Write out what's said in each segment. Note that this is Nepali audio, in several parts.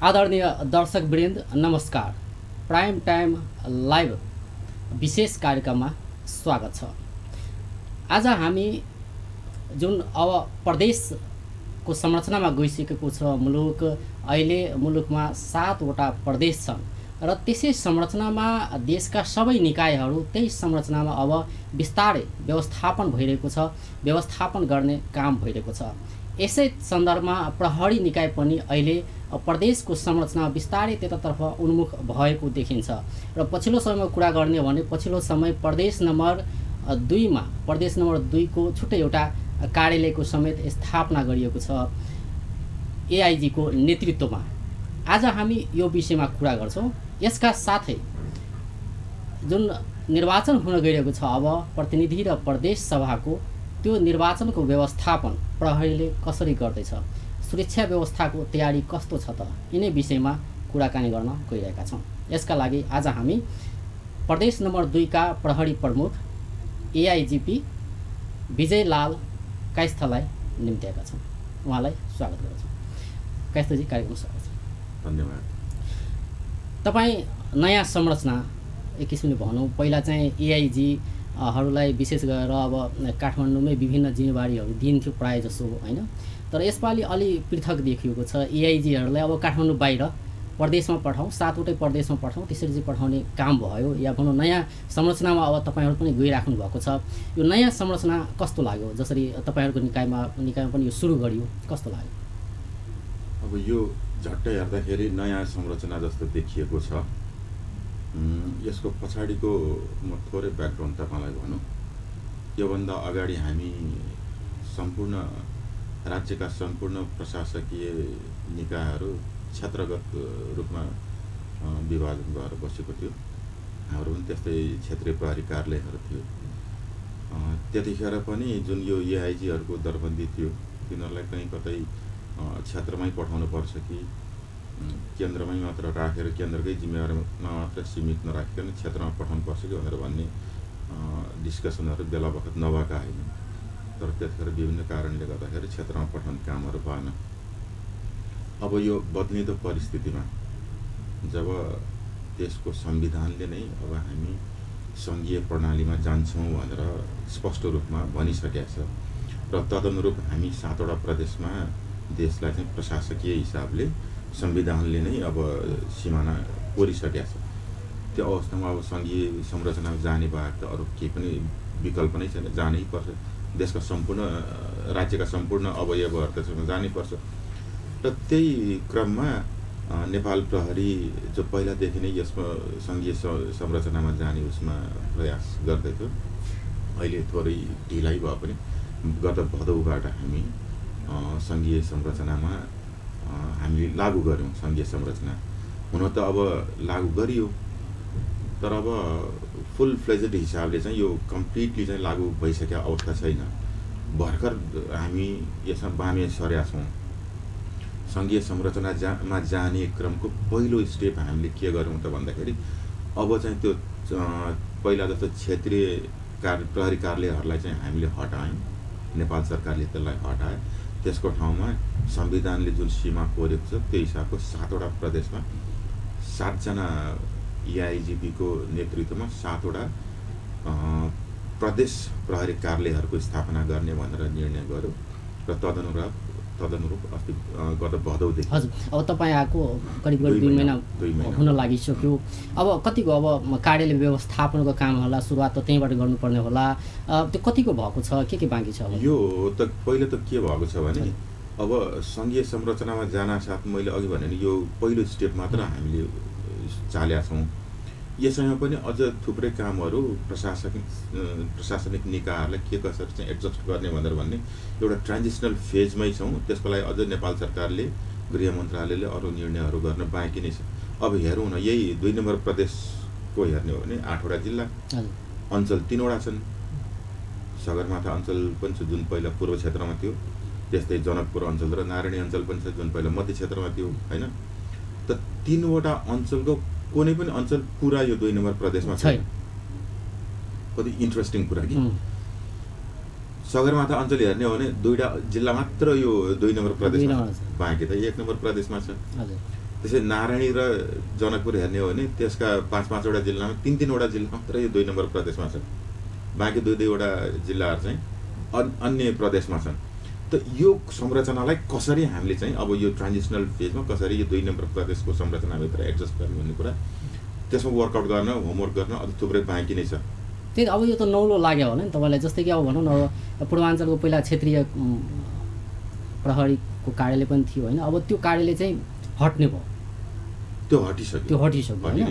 आदरणीय दर्शकवृन्द नमस्कार। प्राइम टाइम लाइभ विशेष कार्यक्रममा स्वागत छ। आज हामी जुन अब प्रदेशको संरचनामा गइसकेको छ मुलुक, अहिले मुलुकमा 7 वटा प्रदेश छन् र त्यसै संरचनामा देशका सबै निकायहरू त्यही संरचनामा अब बिस्तारै व्यवस्थापन भइरहेको छ, व्यवस्थापन गर्ने काम भइरहेको छ। यसै सन्दर्भमा प्रहरी निकाय पनि अहिले प्रदेशको संरचना बिस्तारै त्यतातर्फ उन्मुख भएको देखिन्छ र पछिल्लो समयमा कुरा गर्ने हो भने पछिल्लो समय प्रदेश नम्बर 2 को छुट्टै एउटा कार्यालयको समेत स्थापना गरिएको छ एआइजी को नेतृत्वमा। आज हामी यो विषयमा कुरा गर्छौँ। यसका साथै जुन निर्वाचन हुन गइरहेको छ अब प्रतिनिधि र प्रदेश सभाको, त्यो निर्वाचनको व्यवस्थापन प्रहरीले कसरी गर्दैछ, सुरक्षा व्यवस्थाको तयारी कस्तो छ त, यिनै विषयमा कुराकानी गर्न गइरहेका छौँ। यसका लागि आज हामी प्रदेश नम्बर 2 का प्रहरी प्रमुख एआइजिपी विजयलाल कायस्थलाई निम्त्याएका छौँ। उहाँलाई स्वागत गर्छौँ। कायस्थजी, कार्यक्रममा स्वागत छ। धन्यवाद। तपाईँ नयाँ संरचना एक किसिमले भनौँ, पहिला चाहिँ एआइजी हरूलाई विशेष गरेर अब काठमाडौँमै विभिन्न जिम्मेवारीहरू दिन्थ्यो प्रायः जसो, होइन? तर यसपालि अलि पृथक देखिएको छ। एआइजीहरूलाई अब काठमाडौँ बाहिर प्रदेशमा पठाउँ, 7वटै प्रदेशमा पठाउँ, त्यसरी चाहिँ पठाउने काम भयो, या भनौँ नयाँ संरचनामा अब तपाईँहरू पनि गइराख्नु भएको छ। यो नयाँ संरचना कस्तो लाग्यो? जसरी तपाईँहरूको निकायमा पनि यो सुरु गरियो, कस्तो लाग्यो? अब यो झट्टै हेर्दाखेरि नयाँ संरचना जस्तो देखिएको छ। यसको पछाडिको म थोरै ब्याकग्राउन्ड तपाईँलाई भनौँ। योभन्दा अगाडि हामी सम्पूर्ण राज्यका सम्पूर्ण प्रशासकीय निकायहरू क्षेत्रगत रूपमा विभाजन भएर बसेको थियो। हाम्रो पनि त्यस्तै क्षेत्रीय प्रहरी कार्यालयहरू थियो। त्यतिखेर पनि जुन यो एआइजीहरूको दरबन्दी थियो, तिनीहरूलाई कहीँ कतै क्षेत्रमै पठाउनु पर्छ कि केन्द्रमै मात्र राखेर केन्द्रकै जिम्मेवारीमा मात्र सीमित नराखिकन क्षेत्रमा पठाउनु पर्छ कि भनेर भन्ने डिस्कसनहरू बेला बखत नभएका होइन। तर त्यतिखेर विभिन्न कारणले गर्दाखेरि क्षेत्रमा पठाउने कामहरू भएन। अब यो बदलिँदो परिस्थितिमा जब देशको संविधानले नै अब हामी सङ्घीय प्रणालीमा जान्छौँ भनेर स्पष्ट रूपमा भनिसकेको छ र तदनुरूप हामी 7वटा प्रदेशमा देशलाई चाहिँ प्रशासकीय हिसाबले संविधानले नै अब सिमाना कोरिसकेको छ। त्यो अवस्थामा अब सङ्घीय संरचनामा जाने बाहेक त अरू केही पनि विकल्प नै छैन, जानै पर्छ। देशका सम्पूर्ण राज्यका सम्पूर्ण अवयवहरू त्यसमा जानै पर्छ। र त्यही क्रममा नेपाल प्रहरी जो पहिलादेखि नै यसमा सङ्घीय संरचनामा जाने उसमा प्रयास गर्दैथ्यो, अहिले थोरै ढिलाइ भए पनि गत भदौबाट हामी सङ्घीय संरचनामा हामीले लागू गऱ्यौँ। सङ्घीय संरचना हुन त अब लागू गरियो, तर अब फुल फ्लेजेड हिसाबले चाहिँ यो कम्प्लिटली चाहिँ लागू भइसकेको अवस्था छैन। भर्खर हामी यसमा बामे सरेका छौँ। सङ्घीय संरचनामा जाने क्रमको पहिलो स्टेप हामीले के गऱ्यौँ त भन्दाखेरि अब चाहिँ त्यो पहिला जस्तो क्षेत्रीय प्रहरी कार्यालयहरूलाई चाहिँ हामीले हटायौँ। नेपाल सरकारले त्यसलाई हटायो। त्यसको ठाउँमा संविधानले जुन सीमा कोरेको छ त्यो हिसाबको 7वटा प्रदेशमा 7जना एआइजिपीको नेतृत्वमा 7वटा प्रदेश प्रहरी कार्यालयहरूको स्थापना गर्ने भनेर निर्णय गर्यो र तदनुरूप अस्ति गत भदौदेखि। हजुर, अब तपाईँ आएको करिब 2 महिना हुन लागिसक्यो। अब कतिको अब कार्यालय व्यवस्थापनको काम होला, सुरुवात त त्यहीँबाट गर्नुपर्ने होला, त्यो कतिको भएको छ, के बाँकी छ? यो त पहिलो त के भएको छ भने अब सङ्घीय संरचनामा जान साथ मैले अघि भने यो पहिलो स्टेप मात्र हामीले चालेका छौँ। यसैमा पनि अझ थुप्रै कामहरू प्रशासनिक निकायहरूलाई के कसरी चाहिँ एडजस्ट गर्ने भनेर भन्ने एउटा ट्रान्जिसनल फेजमै छौँ। त्यसको लागि अझ नेपाल सरकारले, गृह मन्त्रालयले अरू निर्णयहरू गर्न बाँकी नै छ। अब हेरौँ न, यही 2 नम्बर प्रदेशको हेर्ने हो भने 8वटा जिल्ला, अञ्चल 3वटा छन्। सगरमाथा अञ्चल पनि छ जुन पहिला पूर्व क्षेत्रमा थियो, त्यस्तै जनकपुर अञ्चल र नारायणी अञ्चल पनि छ जुन पहिला मध्य क्षेत्रमा थियो, होइन? त 3वटा अञ्चलको कुनै पनि अञ्चल पुरा यो 2 नम्बर प्रदेशमा छैन। कति इन्ट्रेस्टिङ कुरा कि सगरमाथा अञ्चल हेर्ने हो भने 2वटा जिल्ला मात्र यो 2 नम्बर प्रदेशमा बाँकी त 1 नम्बर प्रदेशमा छ। त्यसै नारायणी र जनकपुर हेर्ने हो भने त्यसका 5-5वटा जिल्लामा 3-3वटा जिल्ला मात्र यो 2 नम्बर प्रदेशमा छ। बाँकी 2-2वटा जिल्लाहरू चाहिँ अन्य प्रदेशमा छन्। त यो संरचनालाई कसरी हामीले चाहिँ अब यो ट्रान्जिसनल फेजमा कसरी यो 2 नम्बर प्रदेशको संरचनाभित्र एडजस्ट गर्ने भन्ने कुरा त्यसमा वर्कआउट गर्न, होमवर्क गर्न अझ थुप्रै बाँकी नै छ। त्यही अब यो त नौलो लाग्यो होला नि तपाईँलाई। जस्तै कि अब भनौँ न, अब पूर्वाञ्चलको पहिला क्षेत्रीय प्रहरीको कार्यालय पनि थियो होइन, अब त्यो कार्यालय चाहिँ हट्ने भयो, त्यो हटिसक्यो होइन।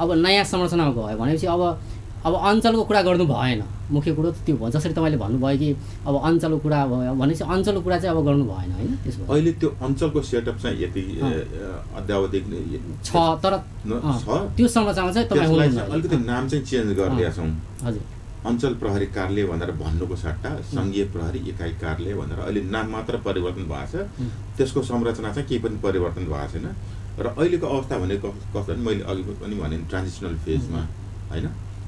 अब नयाँ संरचनामा गयो भनेपछि अब अञ्चलको कुरा गर्नु भएन। मुख्य कुरो त त्यो भयो। जसरी तपाईँले भन्नुभयो कि अब अञ्चलको कुरा भयो भनेपछि अञ्चलको कुरा चाहिँ अब गर्नु भएन होइन। त्यसो अहिले त्यो अञ्चलको सेटअप चाहिँ यति अद्यावधिक छ, तर त्यो संरचनामा चाहिँ तपाईँ अलिकति नाम चाहिँ चेन्ज गरिदिएका छौँ। हजुर, अञ्चल प्रहरी कार्यालय भनेर भन्नुको सट्टा सङ्घीय प्रहरी इकाइ कार्यालय भनेर अहिले नाम मात्र परिवर्तन भएको छ। त्यसको संरचना चाहिँ केही पनि परिवर्तन भएको छैन। र अहिलेको अवस्था भनेको कस्तो भने मैले अघि पनि भने ट्रान्जिसनल फेजमा होइन,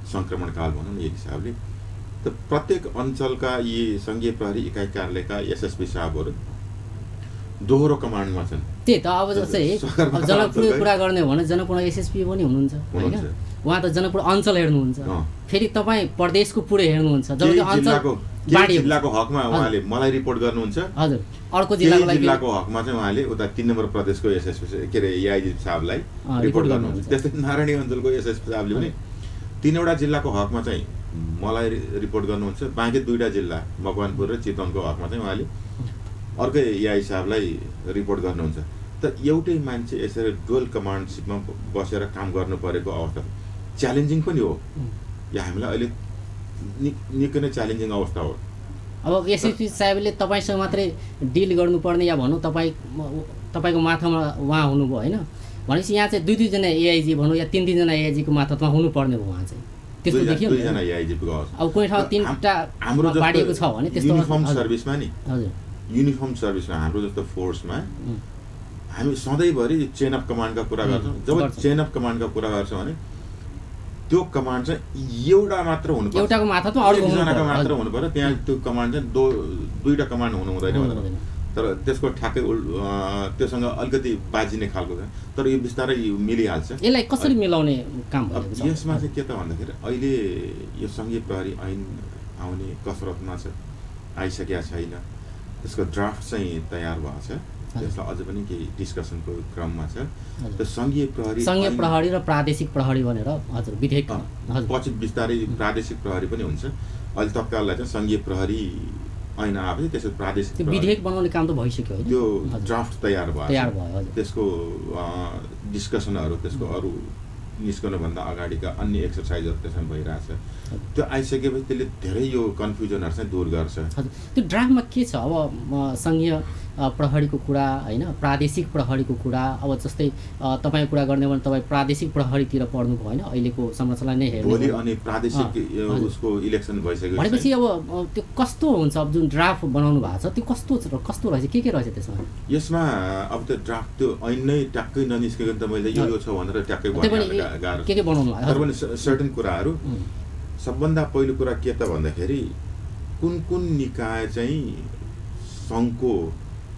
सङ्क्रमणकाल भनौँ न एक हिसाबले। त प्रत्येक अञ्चलका यी सङ्घीय प्रहरी इकाइ कार्यालयका एसएसपी साहबहरू दोहोरो कमान्डमा छन्। त्यही त अब जस्तै जनकपुरको कुरा गर्ने हो भने जनकपुरमा एसएसपी पनि हुनुहुन्छ होइन, उहाँ त जनकपुर अञ्चल हेर्नुहुन्छ, फेरि तपाईँ प्रदेशको पुरै हेर्नुहुन्छ। जिल्लाको हकमा उहाँले मलाई रिपोर्ट गर्नुहुन्छ, हजुर, अर्को जिल्लाको हकमा चाहिँ उहाँले उता 3 नम्बर प्रदेशको एसएसपी के अरे एआइजी साहबलाई रिपोर्ट गर्नुहुन्छ। त्यस्तै नारायणी अञ्चलको एसएसपी साहबले पनि 3वटा जिल्लाको हकमा चाहिँ मलाई रिपोर्ट गर्नुहुन्छ। बाँकी 2वटा जिल्ला मकवानपुर र चितवनको हकमा चाहिँ उहाँले अर्कै एआई साहबलाई रिपोर्ट गर्नुहुन्छ। त एउटै मान्छे यसरी डुअल कमान्डसिपमा बसेर काम गर्नु परेको अवस्था च्यालेन्जिङ पनि हो। या हामीलाई अहिले निकै नै च्यालेन्जिङ अवस्था हो। अब एसएसपी साहबले तपाईँसँग मात्रै डिल गर्नुपर्ने या भनौँ तपाईँको माथामा उहाँ हुनुभयो होइन भनेपछि यहाँ चाहिँ 2-2 जना एआइजी भनौँ या 3-3 जना एआइजीको माथामा हुनुपर्ने भयो उहाँ चाहिँ। त्यस्तो देखियो 2 जना एआइजीको अब कुनै ठाउँ 3टा हाम्रो बाडिएको छ भने त्यस्तो युनिफर्म सर्भिसमा नि, हजुर, युनिफर्म सर्भिसमा हाम्रो जस्तो फोर्समा हामी सधैँभरि चेन अफ कमान्डका कुरा गर्छौँ। जब चेन अफ कमान्डका कुरा गर्छौँ भने त्यो कमान्ड चाहिँ एउटा मात्र हुनुपर्छ, एउटाको माथामा अर्को जनाको मात्र हुनु पर्यो। त्यहाँ त्यो कमान्ड चाहिँ 2टा कमान्ड हुनु हुँदैन भनेर। तर त्यसको ठ्याक्कै त्योसँग अलिकति बाजिने खालको छ। तर यो बिस्तारै मिलिहाल्छ। यसलाई कसरी मिलाउने काम यसमा चाहिँ के त भन्दाखेरि अहिले यो सङ्घीय प्रहरी ऐन आउने कसरतमा छ, आइसकेका छैन। त्यसको ड्राफ्ट चाहिँ तयार भएको छ, त्यसलाई अझ पनि केही डिस्कसनको क्रममा छ। त सङ्घीय प्रहरी र प्रादेशिक प्रहरी भनेर हजुर विधेयक पछि बिस्तारै प्रादेशिक प्रहरी पनि हुन्छ। अहिले तत्काललाई चाहिँ सङ्घीय प्रहरी ऐन आएपछि त्यसको प्रादेशिक विधेयक बनाउने काम त भइसक्यो होइन, त्यो ड्राफ्ट तयार भयो। त्यसको डिस्कसनहरू त्यसको अरू निस्कनुभन्दा अगाडिका अन्य एक्सर्साइजहरू त्यसमा भइरहेछ। त्यो आइसकेपछि त्यसले धेरै यो कन्फ्युजनहरू चाहिँ दूर गर्छ। त्यो ड्राफ्टमा के छ अब सङ्घीय प्रहरीको कुरा होइन, प्रादेशिक प्रहरीको कुरा। अब जस्तै तपाईँको कुरा गर्ने भने तपाईँ प्रादेशिक प्रहरीतिर पढ्नुभयो होइन, अहिलेको संरचना नै हेर्नु भोलि अनि प्रादेशिक उसको इलेक्सन भइसक्यो भनेपछि अब त्यो कस्तो हुन्छ? अब जुन ड्राफ्ट बनाउनु भएको छ त्यो कस्तो रहेछ, के रहेछ त्यसमा? यसमा अब त्यो ड्राफ्ट त्यो ऐन नै ट्याक्कै ननिस्केको त मैले यो छ भनेर ट्याक्कै गाह्रो के बनाउनु तर पनि सर्टेन कुराहरू। सबभन्दा पहिलो कुरा के त भन्दाखेरि कुन निकाय चाहिँ सङ्घको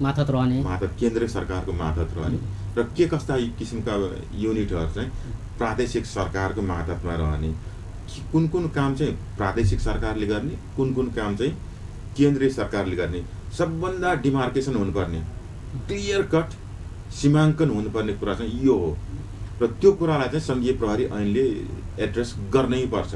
माथत रहने, केन्द्रीय सरकारको माथत रहने र के कस्ता किसिमका युनिटहरू चाहिँ प्रादेशिक सरकारको मातहतमा रहने, कुन काम चाहिँ प्रादेशिक सरकारले गर्ने, कुन काम चाहिँ केन्द्रीय सरकारले गर्ने, सबभन्दा डिमार्केसन हुनुपर्ने, क्लियर कट सीमाङ्कन हुनुपर्ने कुरा चाहिँ यो हो। र त्यो कुरालाई चाहिँ सङ्घीय प्रहरी ऐनले एड्रेस गर्नै पर्छ।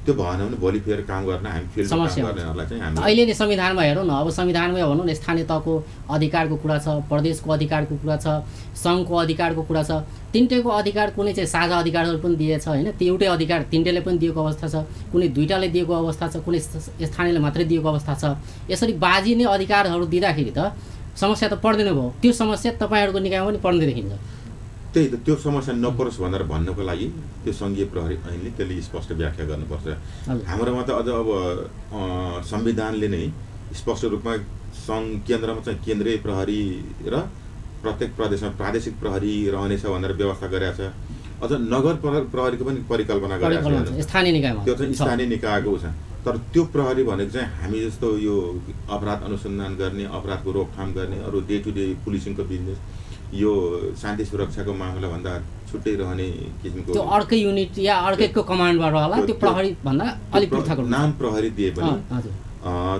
त्यो भएन भने भोलि फेरि काम गर्न हामी फिल्डमा काम गर्नेहरूलाई चाहिँ हामी अहिले नै संविधानमा हेरौँ न, अब संविधानमै भनौँ न स्थानीय तहको अधिकारको कुरा छ, प्रदेशको अधिकारको कुरा छ, सङ्घको अधिकारको कुरा छ। तिनटैको अधिकार कुनै चाहिँ साझा अधिकारहरू पनि दिएछ होइन, त्यो एउटै अधिकार तिनटैले पनि दिएको अवस्था छ, कुनै 2टाले दिएको अवस्था छ, कुनै स्थानीयले मात्रै दिएको अवस्था छ। यसरी बाजिने अधिकारहरू दिँदाखेरि त समस्या त पर्दैन भयो। त्यो समस्या तपाईँहरूको निकायमा पनि पर्ने देखिन्छ। त्यही त त्यो समस्या नपरोस् भनेर भन्नको लागि त्यो सङ्घीय प्रहरी ऐनले त्यसले स्पष्ट व्याख्या गर्नुपर्छ। हाम्रोमा त अझ अब संविधानले नै स्पष्ट रूपमा केन्द्रमा चाहिँ केन्द्रीय प्रहरी र प्रत्येक प्रदेशमा प्रादेशिक प्रहरी रहनेछ भनेर व्यवस्था गरेको छ। अझ नगर प्रहरीको पनि परिकल्पना गरेको छ, स्थानीय निकायमा। त्यो चाहिँ स्थानीय निकायको छ। तर त्यो प्रहरी भनेको चाहिँ हामी जस्तो यो अपराध अनुसन्धान गर्ने, अपराधको रोकथाम गर्ने, अरू डे टु डे पुलिसिङको बिजनेस यो शान्ति सुरक्षाको मामलाभन्दा छुट्टै रहने किसिमको त्यो अर्कै युनिट या अर्कैको कमान्डबाट होला त्यो प्रहरी भन्दा अलिक पृथक नाम प्रहरी दिए पनि हजुर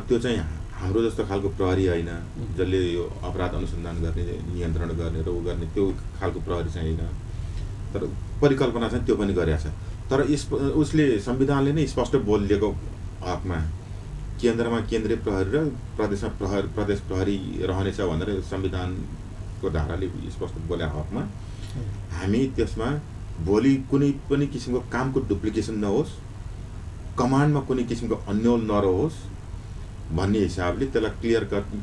त्यो चाहिँ हाम्रो जस्तो खालको प्रहरी होइन जसले यो अपराध अनुसन्धान गर्ने नियन्त्रण गर्ने र उ गर्ने त्यो खालको प्रहरी चाहिँ होइन तर परिकल्पना चाहिँ त्यो पनि गरेको छ तर उसले संविधानले नै स्पष्ट बोलिदिएको हकमा केन्द्रमा केन्द्रीय प्रहरी र प्रदेशमा प्रदेश प्रहरी रहनेछ भनेर संविधानको धाराले स्पष्ट बोलेको हकमा हामी त्यसमा भोलि कुनै पनि किसिमको कामको डुप्लिकेसन नहोस् कमान्डमा कुनै किसिमको अन्यल नरहोस् भन्ने हिसाबले त्यसलाई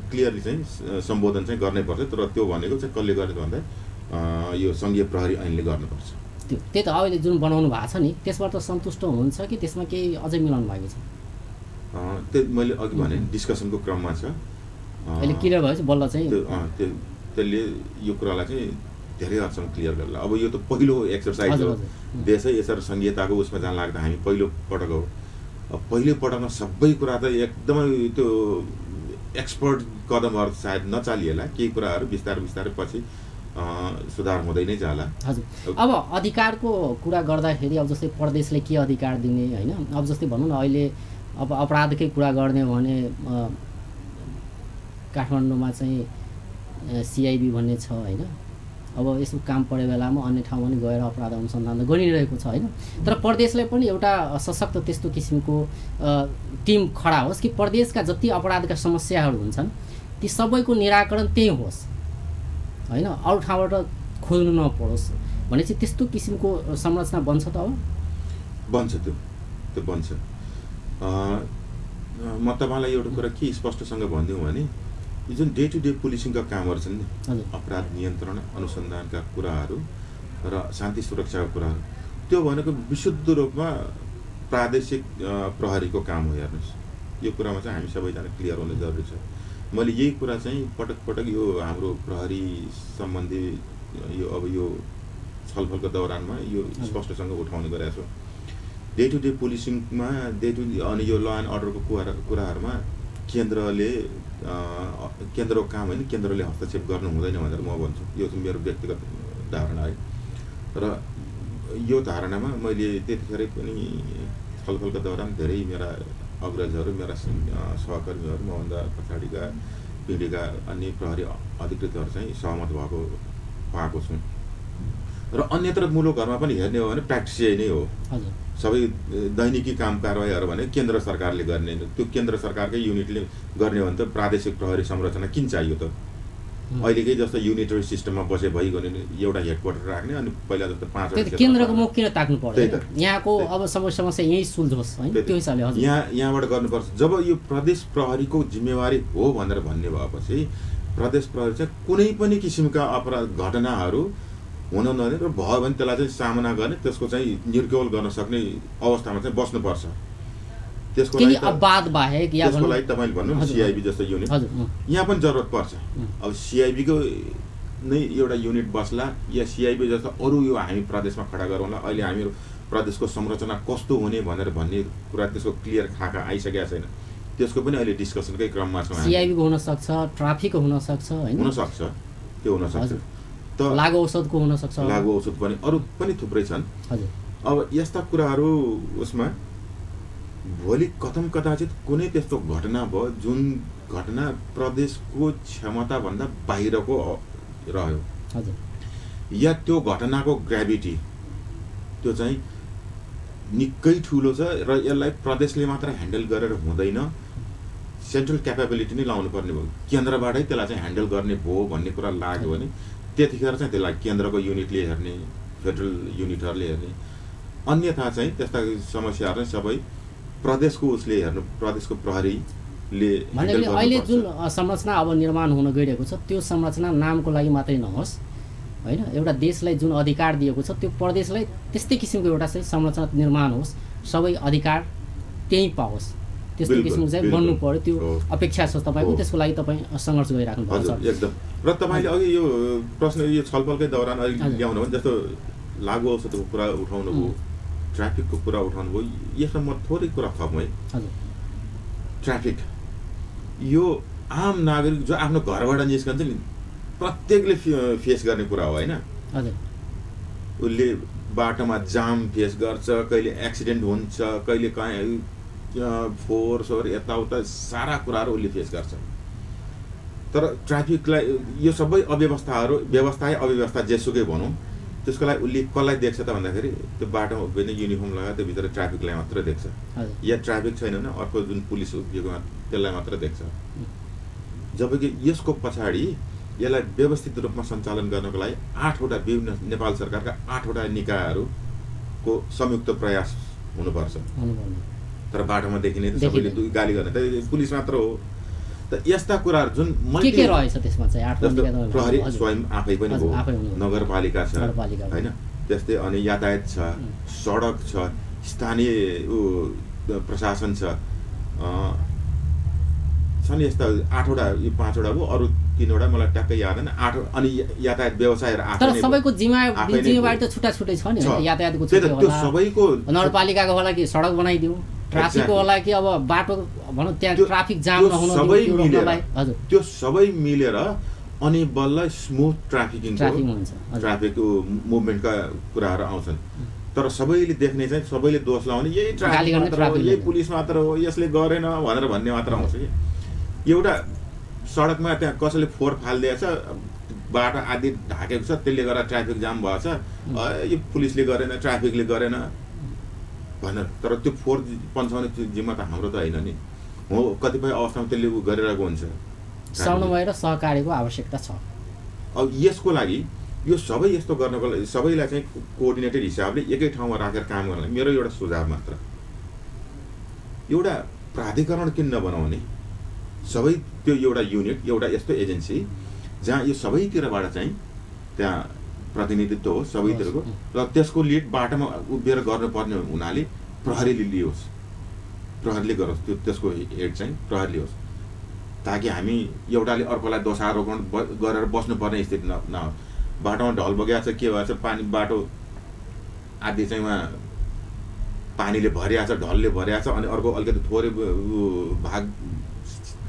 क्लियरली चाहिँ सम्बोधन चाहिँ गर्नैपर्छ तर त्यो भनेको चाहिँ कसले गर्ने भन्दा यो सङ्घीय प्रहरी ऐनले गर्नुपर्छ त्यही त अहिले जुन बनाउनु भएको छ नि त्यसबाट सन्तुष्ट हुनुहुन्छ कि त्यसमा केही अझै मिलाउनु भएको छ त्यो मैले अघि भने डिस्कसनको क्रममा छ अहिले क्लियर भएपछि बल्ल चाहिँ त्यसले यो कुरालाई चाहिँ धेरै हदसम्म क्लियर गर्ला अब यो त पहिलो एक्सर्साइज हो देशै यसरी सङ्घीयताको उसमा जान लाग्दा हामी पहिलो पटक हो पहिलो पटकमा सबै कुरा त एकदमै त्यो एक्सपर्ट कदमहरू सायद नचालिएला केही कुराहरू बिस्तारै पछि सुधार हुँदै नै जाला हजुर अब अधिकारको कुरा गर्दाखेरि अब जस्तै प्रदेशले के अधिकार दिने होइन अब जस्तै भनौँ न अहिले अब अपराधकै कुरा गर्ने हो भने काठमाडौँमा चाहिँ सिआइबी भन्ने छ होइन अब यसो काम परे बेलामा अन्य ठाउँमा पनि गएर अपराध अनुसन्धान गरिरहेको छ होइन तर प्रदेशलाई पनि एउटा सशक्त त्यस्तो किसिमको टिम खडा होस् कि प्रदेशका जति अपराधका समस्याहरू हुन्छन् ती सबैको निराकरण त्यही होस् होइन अरू ठाउँबाट खोज्नु नपरोस् भनेपछि त्यस्तो किसिमको संरचना बन्छ त अब बन्छ त्यो बन्छ म तपाईँलाई एउटा कुरा के स्पष्टसँग भनिदिउँ भने यो जुन डे टु डे पुलिसिङका कामहरू छन् नि अपराध नियन्त्रण अनुसन्धानका कुराहरू र शान्ति सुरक्षाका कुराहरू त्यो भनेको विशुद्ध रूपमा प्रादेशिक प्रहरीको काम हो हेर्नुहोस् यो कुरामा चाहिँ हामी सबैजना क्लियर हुनु जरुरी छ मैले यही कुरा चाहिँ पटक यो हाम्रो प्रहरी सम्बन्धी यो छलफलको दौरानमा यो स्पष्टसँग उठाउने गरेको छु डे टु डे पुलिसिङमा अनि यो ल एन्ड अर्डरको कुराहरूमा केन्द्रको काम होइन केन्द्रले हस्तक्षेप गर्नु हुँदैन भनेर म भन्छु यो चाहिँ मेरो व्यक्तिगत धारणा है र यो धारणामा मैले त्यतिखेरै पनि छलफलको दौरान धेरै मेरा अग्रजहरू मेरा सहकर्मीहरू मभन्दा पछाडिका पिँढीका अन्य प्रहरी अधिकृतहरू चाहिँ सहमत पाएको छु र अन्यत्र मुलुकहरूमा पनि हेर्ने हो भने प्र्याक्टिस यही नै हो सबै दैनिकी काम कारवाहीहरू भने केन्द्र सरकारले गर्ने त्यो केन्द्र सरकारकै युनिटले गर्ने हो भने त प्रादेशिक प्रहरी संरचना किन चाहियो त अहिलेकै जस्तो युनिटरी सिस्टममा बसे भइगयो भने एउटा हेडक्वार्टर राख्ने अनि पहिला जस्तो 5 केन्द्रको मुख किन ताक्नु पर्दैन यहाँको अब समस्या यही सुल्झोस् हैन त्यो हिसाबले हजुर यहाँबाट गर्नुपर्छ जब यो प्रदेश प्रहरीको जिम्मेवारी हो भनेर भन्ने भएपछि प्रदेश प्रहरी चाहिँ कुनै पनि किसिमका अपराध घटनाहरू हुन नदिने र भयो भने त्यसलाई चाहिँ सामना गर्ने त्यसको चाहिँ निर्क्योल गर्न सक्ने अवस्थामा चाहिँ बस्नुपर्छ त्यसको लागि अपवाद बाहेक या त्यसको लागि तपाईले भन्नु सिआइबी जस्तो युनिट यहाँ पनि जरुरत पर्छ अब सिआइबी को नै एउटा युनिट बस्ला या सिआइबी जस्तो अरु यो हामी प्रदेशमा खडा गरौँला अहिले हाम्रो प्रदेशको संरचना कस्तो हुने भनेर भन्ने कुरा त्यसको क्लियर खाका आइसकेको छैन त्यसको पनि अहिले डिस्कसनकै क्रममा छ सिआइबी को हुन सक्छ ट्राफिक हुन सक्छ हैन हुन सक्छ त्यो हुन सक्छ त लागु औषधको हुन सक्छ लागु औषध पनि अरु पनि थुप्रै छन् हजुर अब यस्ता कुराहरू उसमा भोलि कथम कदाचित कुनै त्यस्तो घटना भयो जुन घटना प्रदेशको क्षमता भन्दा बाहिरको रह्यो हजुर या त्यो घटनाको ग्राभिटी त्यो चाहिँ निकै ठुलो छ र यसलाई प्रदेशले मात्र ह्यान्डल गरेर हुँदैन सेन्ट्रल क्यापेबिलिटी नै लाउनु पर्ने भयो केन्द्रबाटै त्यसलाई चाहिँ ह्यान्डल गर्ने भयो भन्ने कुरा लाग्यो भने त्यतिखेर चाहिँ त्यसलाई केन्द्रको युनिटले हेर्ने फेडरल युनिटहरुले हेर्ने अन्यथा चाहिँ त्यस्ता समस्याहरु सबै प्रदेशको उसले हेर्नु प्रदेशको प्रहरीले ह्यान्डल गर्नुपर्छ अहिले जुन संरचना अब निर्माण हुन गइरहेको छ त्यो संरचना नामको लागि मात्रै नहोस् हैन एउटा देशलाई जुन अधिकार दिएको छ त्यो प्रदेशलाई त्यस्तै किसिमको एउटा चाहिँ संरचना निर्माण होस् सबै अधिकार त्यही पाओस् त्यस्तो किसिमको चाहिँ बन्नु पर्यो त्यो अपेक्षा छ तपाईको त्यसको लागि तपाई संघर्ष गरिराख्नु भएको छ एकदम र तपाईले अघि यो प्रश्न यो छलफलकै दौरान अलि ल्याउनु भयो जस्तो लागु औषधको कुरा उठाउनु भयो ट्राफिकको कुरा उठाउनु भयो यसमा म थोरै कुरा थपौँ है हजुर ट्राफिक यो आम नागरिक जो आफ्नो घरबाट निस्कन्छ नि प्रत्येकले फेस गर्ने कुरा हो होइन। हजुर उसले बाटोमा जाम फेस गर्छ, कहिले एक्सिडेन्ट हुन्छ, कहिले कहीँ फोहोर यताउता सारा कुराहरू उसले फेस गर्छ। तर ट्राफिकलाई यो सबै व्यवस्था अव्यवस्था जेसुकै भनौँ, त्यसको लागि उसले कसलाई देख्छ त भन्दाखेरि त्यो बाटोमा उभिने युनिफर्म लगाएर त्यो भित्र ट्राफिकलाई मात्र देख्छ, या ट्राफिक छैन भने अर्को जुन पुलिस उभिएको त्यसलाई मात्र देख्छ। जबकि यसको पछाडि यसलाई व्यवस्थित रूपमा सञ्चालन गर्नको लागि 8वटा विभिन्न नेपाल सरकारका 8वटा निकायहरूको संयुक्त प्रयास हुनुपर्छ। तर बाटोमा देखिने त सबैले गाली गर्ने त पुलिस मात्र हो। त यस्ता कुराहरू जुन के रहेछ त्यसमा चाहिँ 8 निकाय प्रहरी स्वयं आफै पनि हो, नगरपालिका छ होइन, त्यस्तै अनि यातायात छ, सडक छ, स्थानीय प्रशासन छन् यस्ता 8वटा, यो 5वटा हो, अरू 3वटा मलाई ट्याक्कै याद होइन। 8 अनि यातायात व्यवसायहरू तर सबैको जिम्मेवारी त छुट्टा छुट्टै छ नि। यातायातको छुट्टै होला, सबैको नगरपालिकाको होला कि सडक बनाइदियो, ट्राफिकको होला कि अब बाटो भनौँ त्यहाँ ट्राफिक जाम नहुन दिनलाई। हजुर त्यो सबै मिलेर अनि बल्ल स्मुथ ट्राफिक मुभमेन्टका कुराहरू आउँछन्। तर सबैले देख्ने चाहिँ सबैले दोष लाउने यही ट्राफिक मात्र हो, यही पुलिस मात्र हो, यसले गरेन भनेर भन्ने मात्र आउँछ कि। एउटा सडकमा त्यहाँ कसैले फोहोर फालिदिएछ, बाटो आदि ढाकेको छ, त्यसले गर्दा ट्राफिक जाम भएछ, यो पुलिसले गरेन, ट्राफिकले गरेन भनेर। तर त्यो फोहोर पन्छाउने जिम्मा त हाम्रो त होइन नि हो, कतिपय अवस्थामा त्यसले गरिरहेको हुन्छ। समन्वय र सहकार्यको आवश्यकता छ। अब यसको लागि यो सबै यस्तो गर्नको लागि सबैलाई चाहिँ कोअर्डिनेटेड हिसाबले एकै ठाउँमा राखेर काम गर्न मेरो एउटा सुझाव मात्र। एउटा प्राधिकरण किन नबनाउने, सबै त्यो एउटा युनिट, एउटा यस्तो एजेन्सी जहाँ यो सबैतिरबाट चाहिँ त्यहाँ प्रतिनिधित्व हो सबैतिरको, र त्यसको लिड बाटोमा उभिएर गर्नुपर्ने हुनाले प्रहरीले लियोस्, प्रहरीले गरोस्, त्यसको हेड चाहिँ प्रहरीले होस्, ताकि हामी एउटाले अर्कोलाई दोषारोपण गरेर बस्नुपर्ने स्थिति नहोस्। बाटोमा ढल बगेको छ, के भएछ, पानी बाटो आदि चाहिँ उहाँ पानीले भरिएको छ, ढलले भरिएको छ, अनि अर्को अलिकति थोरै भाग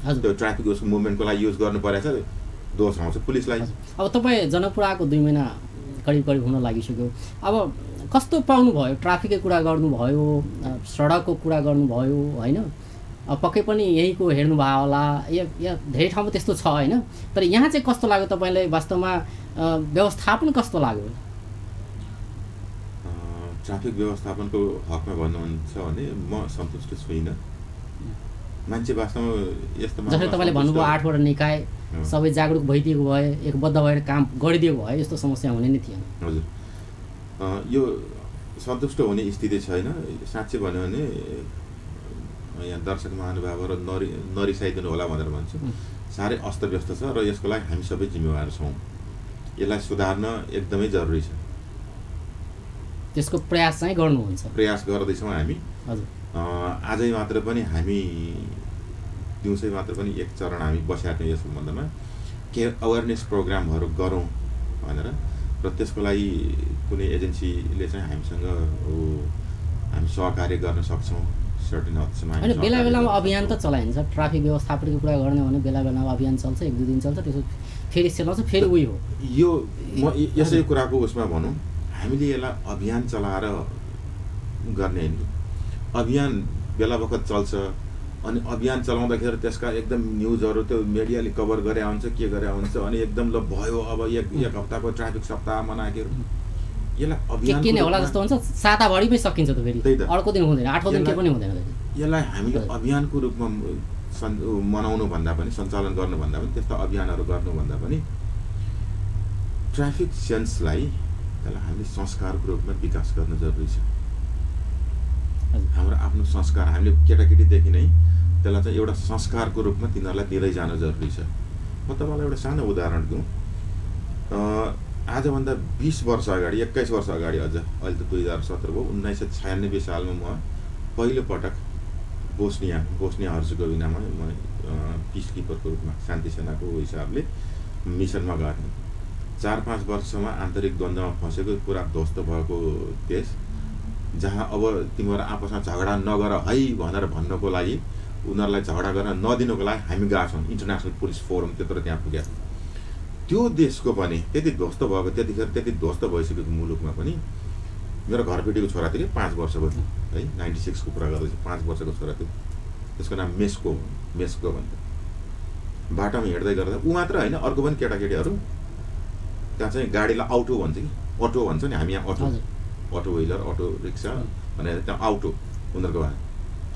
त्यो ट्राफिक उसको मुभमेन्टको लागि युज गर्नु परेछ, दोष आउँछ पुलिसलाई। अब तपाईँ जनकपुर आएको 2 महिना करिब हुन लागिसक्यो। अब कस्तो पाउनुभयो? ट्राफिकको कुरा गर्नुभयो, सडकको कुरा गर्नुभयो होइन, पक्कै पनि यहीँको हेर्नुभयो होला, या धेरै ठाउँमा त्यस्तो छ होइन। तर यहाँ चाहिँ कस्तो लाग्यो तपाईँलाई? वास्तवमा व्यवस्थापन कस्तो लाग्यो? ट्राफिक व्यवस्थापनको हकमा भन्नुहुन्छ भने म सन्तुष्ट छुइनँ। मान्छे वास्तवमा यस्तोमा जसरी तपाईँले भन्नुभयो 8वटा निकाय सबै जागरुक भइदिएको भए, एकबद्ध भएर काम गरिदिएको भए यस्तो समस्या हुने नै थिएन। हजुर, यो सन्तुष्ट हुने स्थिति छैन। साँच्चै भन्यो भने यहाँ दर्शक महानुभावहरू नरिसाइदिनु होला भनेर भन्छु, साह्रै अस्तव्यस्त छ र यसको लागि हामी सबै जिम्मेवार छौँ। यसलाई सुधार्न एकदमै जरुरी छ। त्यसको प्रयास चाहिँ गर्नुहुन्छ? प्रयास गर्दैछौँ हामी। हजुर, आजै मात्र पनि हामी दिउँसै मात्र पनि एक चरण हामी बसेका थियौँ यस सम्बन्धमा के अवेरनेस प्रोग्रामहरू गरौँ भनेर, र त्यसको लागि कुनै एजेन्सीले चाहिँ हामीसँग हामी सहकार्य गर्न सक्छौँ सर्टेन हदसम्म। होइन, बेला बेलामा अभियान त चलाइन्छ, ट्राफिक व्यवस्थापनको कुरा गर्ने भने बेला बेलामा अभियान चल्छ, 1-2 दिन चल्छ, त्यसो फेरि सेलाउँछ, फेरि उही हो। यो म यसै कुराको उसमा भनौँ, हामीले यसलाई अभियान चलाएर गर्ने होइन। अभियान बेला बखत चल्छ, अनि अभियान चलाउँदाखेरि त्यसका एकदम न्युजहरू त्यो मिडियाले कभर गरे हुन्छ, के गरे हुन्छ, अनि एकदम ल भयो अब एक हप्ताको ट्राफिक सप्ताह मनाएको। यसलाई अभियान के नै होला जस्तो हुन्छ, साताभरिमै सकिन्छ त फेरि, अर्को दिन हुँदैन, 8औँ दिन के पनि हुँदैन। यसलाई हामीले अभियानको रूपमा मनाउनु भन्दा पनि, सञ्चालन गर्नुभन्दा पनि, त्यस्ता अभियानहरू गर्नुभन्दा पनि ट्राफिक सेन्सलाई त्यसलाई हामीले संस्कारको रूपमा विकास गर्न जरुरी छ। हाम्रो आफ्नो संस्कार हामीले केटाकेटीदेखि नै त्यसलाई चाहिँ एउटा संस्कारको रूपमा तिनीहरूलाई दिँदै जान जरुरी छ। म तपाईँलाई एउटा सानो उदाहरण दिउँ। आजभन्दा 20 वर्ष अगाडि, 21 वर्ष अगाडि, अझ अहिले त 2017 भयो, 1996 सालमा म पहिलोपटक बोस्निया हर्जगोभिनामा म पिस किपरको रूपमा, शान्ति सेनाको हिसाबले मिसनमा गएको। 4-5 वर्षमा आन्तरिक द्वन्द्वमा फँसेको, पुरा ध्वस्त भएको देश, जहाँ अब तिमीहरू आपसमा झगडा नगर है भनेर भन्नको लागि, उनीहरूलाई झगडा गर्न नदिनुको लागि हामी गएको छौँ। इन्टरनेसनल पुलिस फोरम त्यत्रो त्यहाँ पुगेको। त्यो देशको पनि त्यति ध्वस्त भएको, त्यतिखेर त्यति ध्वस्त भइसकेको मुलुकमा पनि मेरो घरपेटीको छोरा थियो कि 5 वर्षको है, 96 को कुरा गर्दैछु, 5 वर्षको छोरा थियो। त्यसको नाम मेस्को भन्छ। बाटोमा हिँड्दै गर्दा ऊ मात्र होइन, अर्को पनि केटाकेटीहरू त्यहाँ चाहिँ गाडीलाई अटो भन्छ कि, अटो भन्छ नि हामी यहाँ, अटो व्हिलर, अटो रिक्सा भनेर त्यहाँ अटो उनीहरूको भए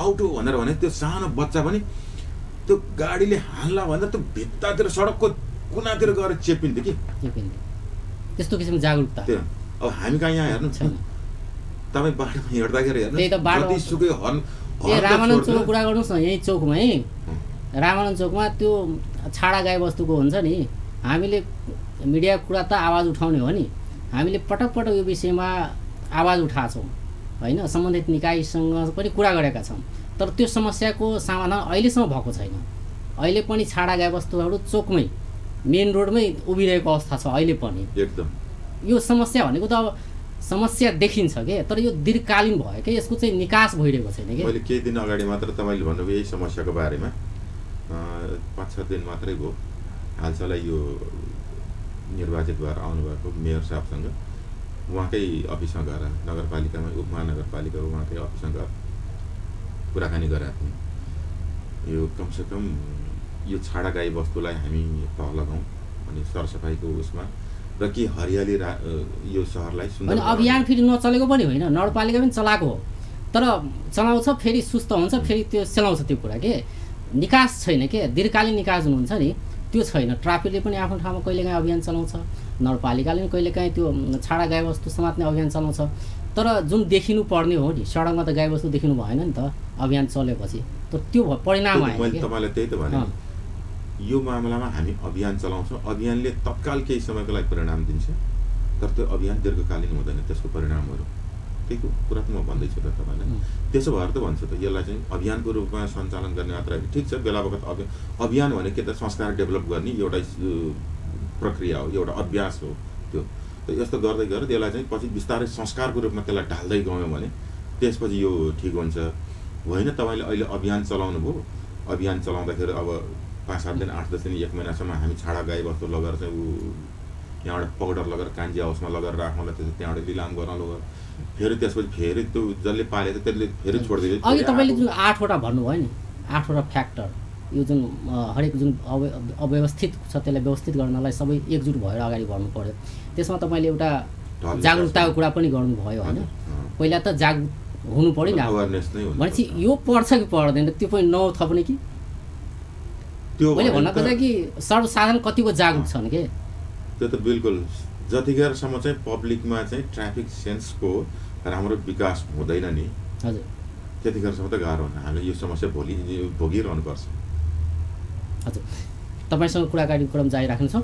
अटो भनेर भने त्यो सानो बच्चा पनि त्यो गाडीले हाल्ला भन्दा त्यो भित्तातिर सडकको कुनातिर गएर चेपिन्थ्यो कि। त्यस्तो किसिमको जागरुकता त्यो अब हामी कहाँ यहाँ हेर्नु छैन। तपाईँ बाटोमा हिँड्दाखेरि हेर्नु जतिसुकै हर्न रामानन्द चोकको कुरा गर्नुहोस् न, यहीँ चोकमा है, रामानन्द चोकमा त्यो छाडा गाई बस्तुको हुन्छ नि, हामीले मिडिया कुरा त आवाज उठाउने हो नि, हामीले पटक पटक यो विषयमा आवाज उठाएको छौँ होइन, सम्बन्धित निकायसँग पनि कुरा गरेका छौँ, तर त्यो समस्याको समाधान अहिलेसम्म भएको छैन। अहिले पनि छाडा गाई बस्तुहरू चोकमै मेन रोडमै उभिरहेको अवस्था छ अहिले पनि। एकदम यो समस्या भनेको त अब समस्या देखिन्छ के, तर यो दीर्घकालीन भयो कि, यसको चाहिँ निकास भइरहेको छैन कि। मैले केही दिन अगाडि मात्र तपाईँले भन्नुभयो यही समस्याको बारेमा, 5-6 दिन मात्रै भयो हालसालै यो निर्वाचित भएर आउनुभएको मेयर साहबसँग उहाँकै अफिसमा गएर, नगरपालिकामा, उपमहानगरपालिका उहाँकै अफिसमा गएर कुराकानी गरेका थियौँ। यो कमसेकम यो छाडा गाई वस्तुलाई हामी तह लगाउँ अनि सरसफाइको उसमा, र के हरियाली यो सहरलाई सुन्दर। अनि अभियान फेरि नचलेको पनि होइन, नगरपालिका पनि चलाएको हो, तर चलाउँछ फेरि सुस्त हुन्छ, फेरि त्यो चलाउँछ त्यो कुरा के, निकास छैन के, दीर्घकालीन निकास हुनुहुन्छ नि त्यो छैन। ट्राफिकले पनि आफ्नो ठाउँमा कहिलेकाहीँ अभियान चलाउँछ, नगरपालिकाले पनि कहिलेकाहीँ त्यो छाडा गाई वस्तु समात्ने अभियान चलाउँछ, तर जुन देखिनु पर्ने हो नि, सडकमा त गाई वस्तु देखिनु भएन नि त अभियान चलेपछि, तर त्यो परिणाम आयो। मैले तपाईँलाई त्यही त भने, यो मामलामा हामी अभियान चलाउँछौँ, अभियानले तत्काल केही समयको लागि परिणाम दिन्छ, तर त्यो अभियान दीर्घकालीन हुँदैन, त्यसको परिणामहरू त्यही कुरा त म भन्दैछु त तपाईँलाई। त्यसो भएर त भन्छु त यसलाई चाहिँ अभियानको रूपमा सञ्चालन गर्ने मात्र होइन, ठिक छ बेला बखत अभियान भने के त संस्कार डेभलप गर्ने एउटा प्रक्रिया हो, एउटा अभ्यास हो त्यो। यस्तो गर्दै गरेर त्यसलाई चाहिँ पछि बिस्तारै संस्कारको रूपमा त्यसलाई ढाल्दै गयौँ भने त्यसपछि यो ठिक हुन्छ। होइन तपाईँले अहिले अभियान चलाउनु भयो, अभियान चलाउँदाखेरि अब 5-7 दिन 8-10 दिन 1 महिनासम्म हामी छाडा गाई वस्तु लगेर चाहिँ ऊ यहाँबाट पौडर लगेर कान्छी हाउसमा लगेर राख्नुलाई त्यसो त्यहाँबाट लिलाम गर्न लगेर फेरि त्यसपछि फेरि त्यो जसले पाले त्यसले फेरि छोडिदियो। अघि तपाईँले जुन 8वटा भन्नुभयो नि, 8वटा फ्याक्टर, यो जुन हरेक जुन अव्यवस्थित छ त्यसलाई व्यवस्थित गर्नलाई सबै एकजुट भएर अगाडि बढ्नु पर्यो। त्यसमा तपाईँले एउटा जागरुकताको कुरा पनि गर्नुभयो होइन, पहिला त जागरुक हुनु पऱ्यो नि भनेपछि यो पर्छ कि पर्दैन त्यो पनि नथप्ने कि। मैले भन्न खोजेँ कि सर्वसाधारण कतिको जागरुक छन् के, त्यो त बिल्कुल जतिखेरसम्म चाहिँ पब्लिकमा चाहिँ ट्राफिक सेन्सको राम्रो विकास हुँदैन नि, हजुर त्यतिखेरसम्म त गाह्रो हुन्छ। हामीले यो समस्या भोगिरहनुपर्छ। हजुर, तपाईँसँग कुराकानीको क्रम जारी राख्नेछौँ।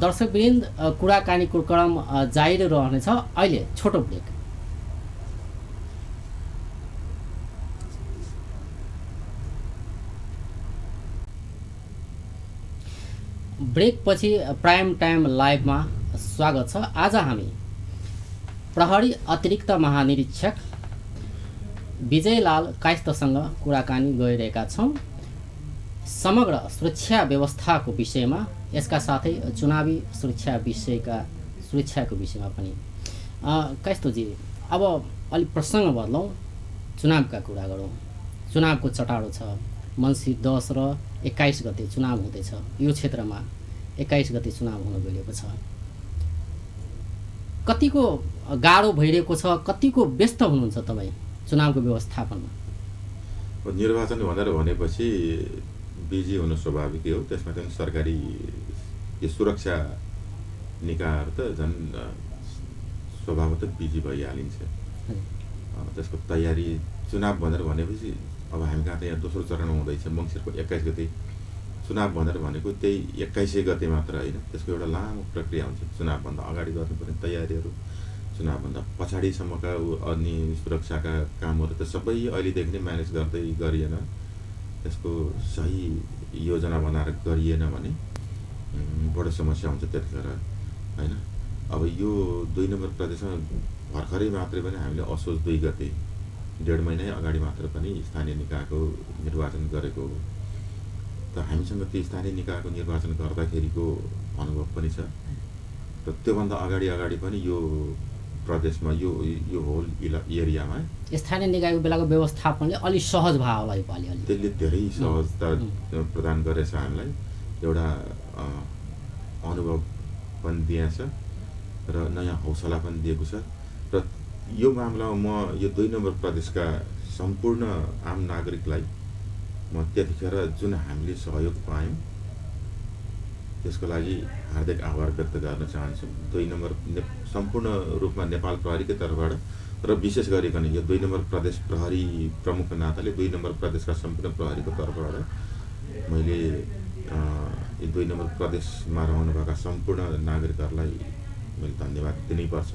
दर्शकवृन्द, कुराकानीको क्रम जारी रहनेछ। अहिले छोटो ब्रेक। ब्रेकपछि प्राइम टाइम लाइभमा स्वागत छ। आज हामी प्रहरी अतिरिक्त महानिरीक्षक विजयलाल कायस्थसँग कुराकानी गरिरहेका छौँ समग्र सुरक्षा व्यवस्थाको विषयमा, यसका साथै चुनावी सुरक्षाको विषयमा पनि। कायस्थजी, अब अलिक प्रसङ्ग बदलौँ, चुनावका कुरा गरौँ। चुनावको चटारो छ, मङ्सिर 10 र 21 गते चुनाव हुँदैछ। यो क्षेत्रमा 21 गते चुनाव हुन गइरहेको छ। कतिको गाह्रो भइरहेको छ, कतिको व्यस्त हुनुहुन्छ तपाईँ चुनावको व्यवस्थापनमा? निर्वाचन भनेर भनेपछि बिजी हुनु स्वाभाविकै हो। त्यसमा चाहिँ सरकारी यो सुरक्षा निकायहरू त झन् स्वभावतः बिजी भइहालिन्छ। त्यसको तयारी चुनाव भनेर भनेपछि अब हामी कहाँ त यहाँ दोस्रो चरण हुँदैछ। मङ्सिरको 21 गते चुनाव भनेर भनेको त्यही 21 गते मात्र होइन, त्यसको एउटा लामो प्रक्रिया हुन्छ। चुनावभन्दा अगाडि गर्नुपर्ने तयारीहरू, चुनावभन्दा पछाडिसम्मका अन्य सुरक्षाका कामहरू त सबै अहिलेदेखि नै म्यानेज गर्दै गरिएन, त्यसको सही योजना बनाएर गरिएन भने बडो समस्या हुन्छ त्यतिखेर होइन। अब यो 2 नम्बर प्रदेशमा भर्खरै मात्रै पनि हामीले असोज 2 गते 1.5 महिना अगाडि मात्र पनि स्थानीय निकायको निर्वाचन गरेको हो। त हामीसँग त्यो स्थानीय निकायको निर्वाचन गर्दाखेरिको अनुभव पनि छ र त्योभन्दा अगाडि पनि यो प्रदेशमा यो होल एरियामा स्थानीय निकायको बेलाको व्यवस्थापनले अलि सहज भयो होला योपालि अलि त्यसले धेरै सहजता प्रदान गरेछ हामीलाई एउटा अनुभव पनि दिएछ र नयाँ हौसला पनि दिएको छ र यो मामलामा म यो 2 नम्बर प्रदेशका सम्पूर्ण आम नागरिकलाई म त्यतिखेर जुन हामीले सहयोग पायौँ त्यसको लागि हार्दिक आभार व्यक्त गर्न चाहन्छु 2 नम्बर सम्पूर्ण रूपमा नेपाल प्रहरीको तर्फबाट र विशेष गरिकन यो 2 नम्बर प्रदेश प्रहरी प्रमुखको नाताले 2 नम्बर प्रदेशका सम्पूर्ण प्रहरीको तर्फबाट मैले यो 2 नम्बर प्रदेशमा रहनुभएका सम्पूर्ण नागरिकहरूलाई मैले धन्यवाद दिनैपर्छ।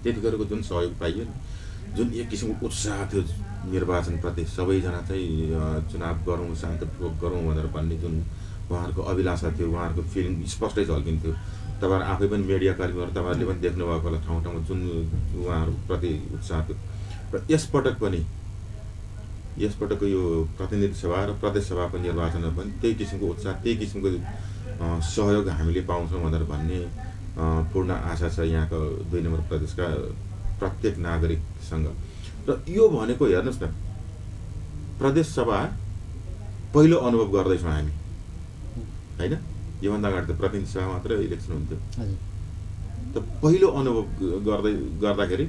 त्यतिखेरको जुन सहयोग पाइयो जुन एक किसिमको उत्साह थियो निर्वाचनप्रति सबैजना चाहिँ चुनाव गरौँ शान्तिपूर्वक गरौँ भनेर भन्ने जुन उहाँहरूको अभिलाषा थियो उहाँहरूको फिलिङ स्पष्टै झल्किन्थ्यो। तपाईँहरू आफै पनि मिडिया कर्मीहरू तपाईँहरूले पनि देख्नुभएको होला ठाउँ ठाउँमा जुन उहाँहरूप्रति उत्साह थियो र यसपटकको यो प्रतिनिधि सभा र प्रदेश सभाको निर्वाचनमा पनि त्यही किसिमको उत्साह त्यही किसिमको सहयोग हामीले पाउँछौँ भनेर भन्ने पूर्ण आशा छ यहाँको 2 नम्बर प्रदेशका प्रत्येक नागरिकसँग। र यो भनेको हेर्नुहोस् न प्रदेश सभा पहिलो अनुभव गर्दैछौँ हामी हैन। योभन्दा अगाडि त प्रतिनिधि सभा मात्र इलेक्सन हुन्थ्यो त पहिलो अनुभव गर्दाखेरि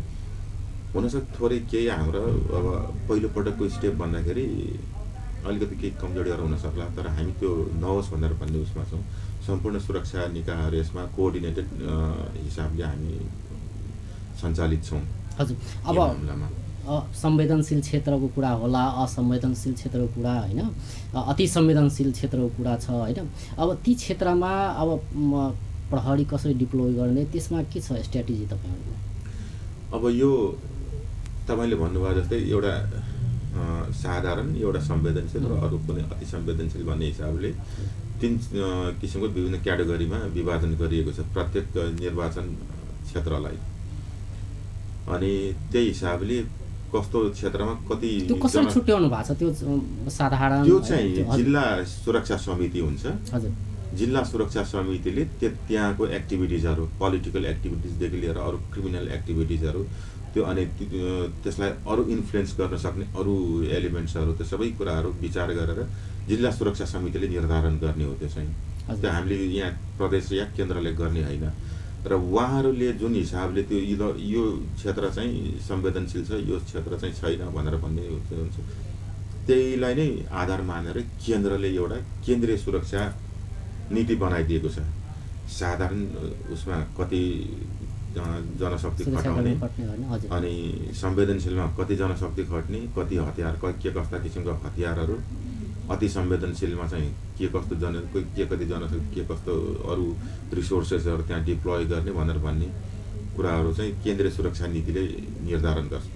हुनसक्छ थोरै केही हाम्रो अब पहिलो पटकको स्टेप भन्दाखेरि अलिकति केही कमजोरीहरू हुन सक्ला तर हामी त्यो नहोस् भनेर भन्ने उसमा छौँ। सम्पूर्ण सुरक्षा निकायहरू यसमा कोअर्डिनेटेड हिसाबले हामी सञ्चालित छौँ। हजुर अब संवेदनशील क्षेत्रको कुरा होला असंवेदनशील क्षेत्रको कुरा हैन अति संवेदनशील क्षेत्रको कुरा छ हैन। अब ती क्षेत्रमा अब प्रहरी कसरी डिप्लोय गर्ने त्यसमा के छ स्ट्र्याटेजी तपाईहरुको? अब यो तपाईले भन्नुभयो जस्तै एउटा साधारण एउटा संवेदनशील र अरु कुनै अति संवेदनशील भन्ने हिसाबले 3 किसिमको विभिन्न क्याटेगोरीमा विभाजन गरिएको छ प्रत्येक निर्वाचन क्षेत्रलाई। अनि त्यही हिसाबले कस्तो क्षेत्रमा कति त्यो कसरी छुट्याउनु भएको छ? त्यो साधारण त्यो चाहिँ जिल्ला सुरक्षा समिति हुन्छ। हजुर जिल्ला सुरक्षा समितिले त्यहाँको एक्टिभिटिजहरु पोलिटिकल एक्टिभिटिज देखि लिएर अरु क्रिमिनल एक्टिभिटिजहरु त्यो अनि त्यसलाई अरु इन्फ्लुएन्स गर्न सक्ने अरु एलिमेन्ट्सहरु त्यो सबै कुराहरु विचार गरेर जिल्ला सुरक्षा समितिले निर्धारण गर्ने हो। त्यो चाहिँ त्यो हामीले यहाँ प्रदेश या केन्द्रले गर्ने हैन र उहाँहरूले जुन हिसाबले त्यो यो क्षेत्र चाहिँ संवेदनशील छ यो क्षेत्र चाहिँ छैन भनेर भन्ने हुन्छ त्यहीलाई नै आधार मानेर केन्द्रले एउटा केन्द्रीय सुरक्षा नीति बनाइदिएको छ। साधारण उसमा कति जनशक्ति खटाउने अनि संवेदनशीलमा कति जनशक्ति खट्ने कति हतियार के कस्ता किसिमका हतियारहरू अति संवेदनशीलमा चाहिँ के कस्तो के कति जनशक्ति के कस्तो अरु रिसोर्सेसहरु त्यहाँ डिप्लोय गर्ने भनेर भन्ने कुराहरु चाहिँ केन्द्रीय सुरक्षा नीतिले निर्धारण गर्छ।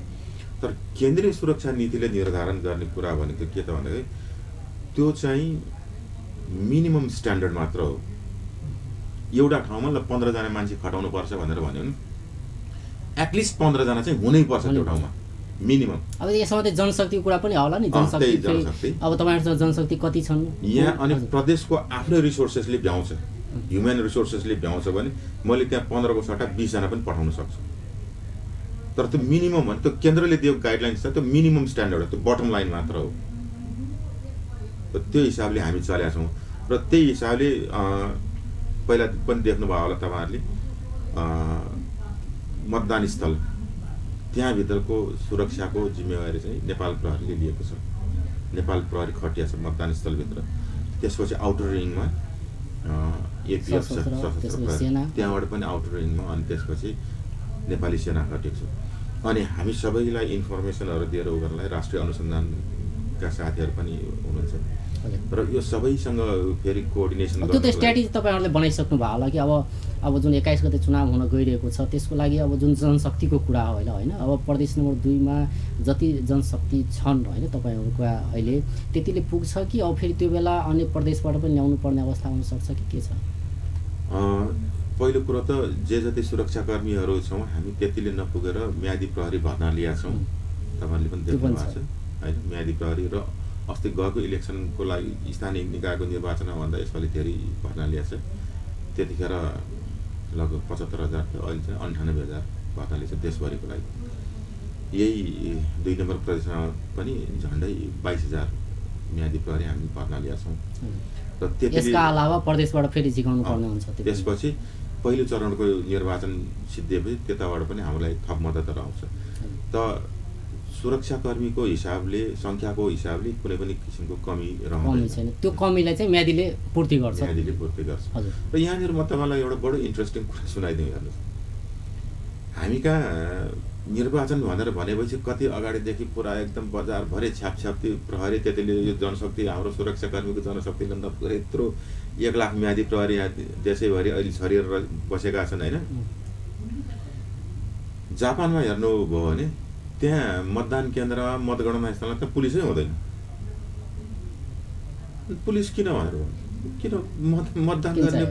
तर केन्द्रीय सुरक्षा नीतिले निर्धारण गर्ने कुरा भनेको के त भन्दाखेरि त्यो चाहिँ मिनिमम स्ट्यान्डर्ड मात्र हो। एउटा ठाउँमा ल 15 जना मान्छे खटाउनु पर्छ भनेर भन्यो भने एटलिस्ट 15 जना चाहिँ हुनै पर्छ त्यो ठाउँमा मिनिमम। अब यसमा त जनशक्तिको कुरा पनि होला नि जनशक्ति अब तपाईहरुसँग जनशक्ति कति छन् यहाँ अनि प्रदेशको आफ्नै रिसोर्सेसले भ्याउँछ ह्युमन रिसोर्सेसले भ्याउँछ भने मैले त्यहाँ 15 को सट्टा 20 जना पनि पठाउन सक्छु। तर त्यो मिनिमम भने त्यो केन्द्रले दिएको गाइडलाइन्स छ त्यो मिनिमम स्ट्यान्डर्ड हो त्यो बटम लाइन मात्र हो। त्यो हिसाबले हामी चलेका छौँ र त्यही हिसाबले पहिला पनि देख्नुभयो होला तपाईहरुले मतदान स्थल त्यहाँ भित्रको सुरक्षाको जिम्मेवारी चाहिँ नेपाल प्रहरीले लिएको छ। नेपाल प्रहरी खटिया छ मतदान स्थल भित्र। त्यसपछि आउटर रिङमा एपीएफ छ त्यहाँबाट पनि आउटर रिङमा अनि त्यसपछि नेपाली सेना खटिएको छ। अनि हामी सबैलाई इन्फर्मेसनहरु दिएर उनीहरुलाई राष्ट्रिय अनुसन्धानका साथीहरु पनि हुनुहुन्छ र यो सबैसँग फेरि कोअर्डिनेसन गर्नु। त्यो त स्ट्र्याटेजी तपाईहरुले बनाइसक्नु भयो होला कि अब जुन 21 गते चुनाव हुन गइरहेको छ त्यसको लागि अब जुन जनशक्तिको कुरा होला हैन अब प्रदेश नम्बर 2 मा जति जनशक्ति छन् हैन तपाईहरुको अहिले त्यतिले पुग्छ कि अब फेरि त्यो बेला अन्य प्रदेशबाट पनि ल्याउनु पर्ने अवस्था हुन सक्छ कि के छ? पहिलो कुरा त जे जति सुरक्षाकर्मीहरु छौं हामी त्यतिले नपुगेर म्यादी प्रहरी भर्ना लिया छौं। तपाईहरुले पनि देख्नु भएको छ हैन म्यादी प्रहरी र अस्ति गएको इलेक्सनको लागि स्थानीय निकायको निर्वाचनमा भन्दा यसपालि धेरै भर्ना लिया छ। त्यतिखेर लगभग 75,000 थियो, अहिले चाहिँ 98,000 भर्नाले छ देशभरिको लागि। यही 2 नम्बर प्रदेशमा पनि झन्डै 22,000 म्यादी प्रहरी हामी भर्ना ल्याएका छौँ। र यसका अलावा प्रदेशबाट फेरि झिकाउनु पर्ने हुन्छ। त्यसपछि पहिलो चरणको निर्वाचन सिद्धिएपछि त्यताबाट पनि हामीलाई थप मद्दतहरू आउँछ। त सुरक्षाकर्मीको हिसाबले, सङ्ख्याको हिसाबले कुनै पनि किसिमको कमी छैन। त्यो कमीलाई चाहिँ म्यादीले पूर्ति गर्छ। हजुर। र यहाँनिर म तपाईँलाई एउटा बडो इन्ट्रेस्टिङ कुरा सुनाइदिउँ। हेर्नुहोस्, हामी कहाँ निर्वाचन भनेर भनेपछि कति अगाडिदेखि पुरा एकदम बजारभरि छ्यापछ्याप्ती प्रहरी, त्यतिले यो जनशक्ति, हाम्रो सुरक्षाकर्मीको जनशक्तिले त पुरै यत्रो 1 लाख म्यादी प्रहरी यहाँ देशैभरि अहिले छरिएर बसेका छन् होइन। जापानमा हेर्नुभयो भने त्यहाँ मतदान केन्द्रमा, मतगणना स्थलमा त पुलिसै हुँदैन। पुलिस किन भनेर किन मतदान गर्ने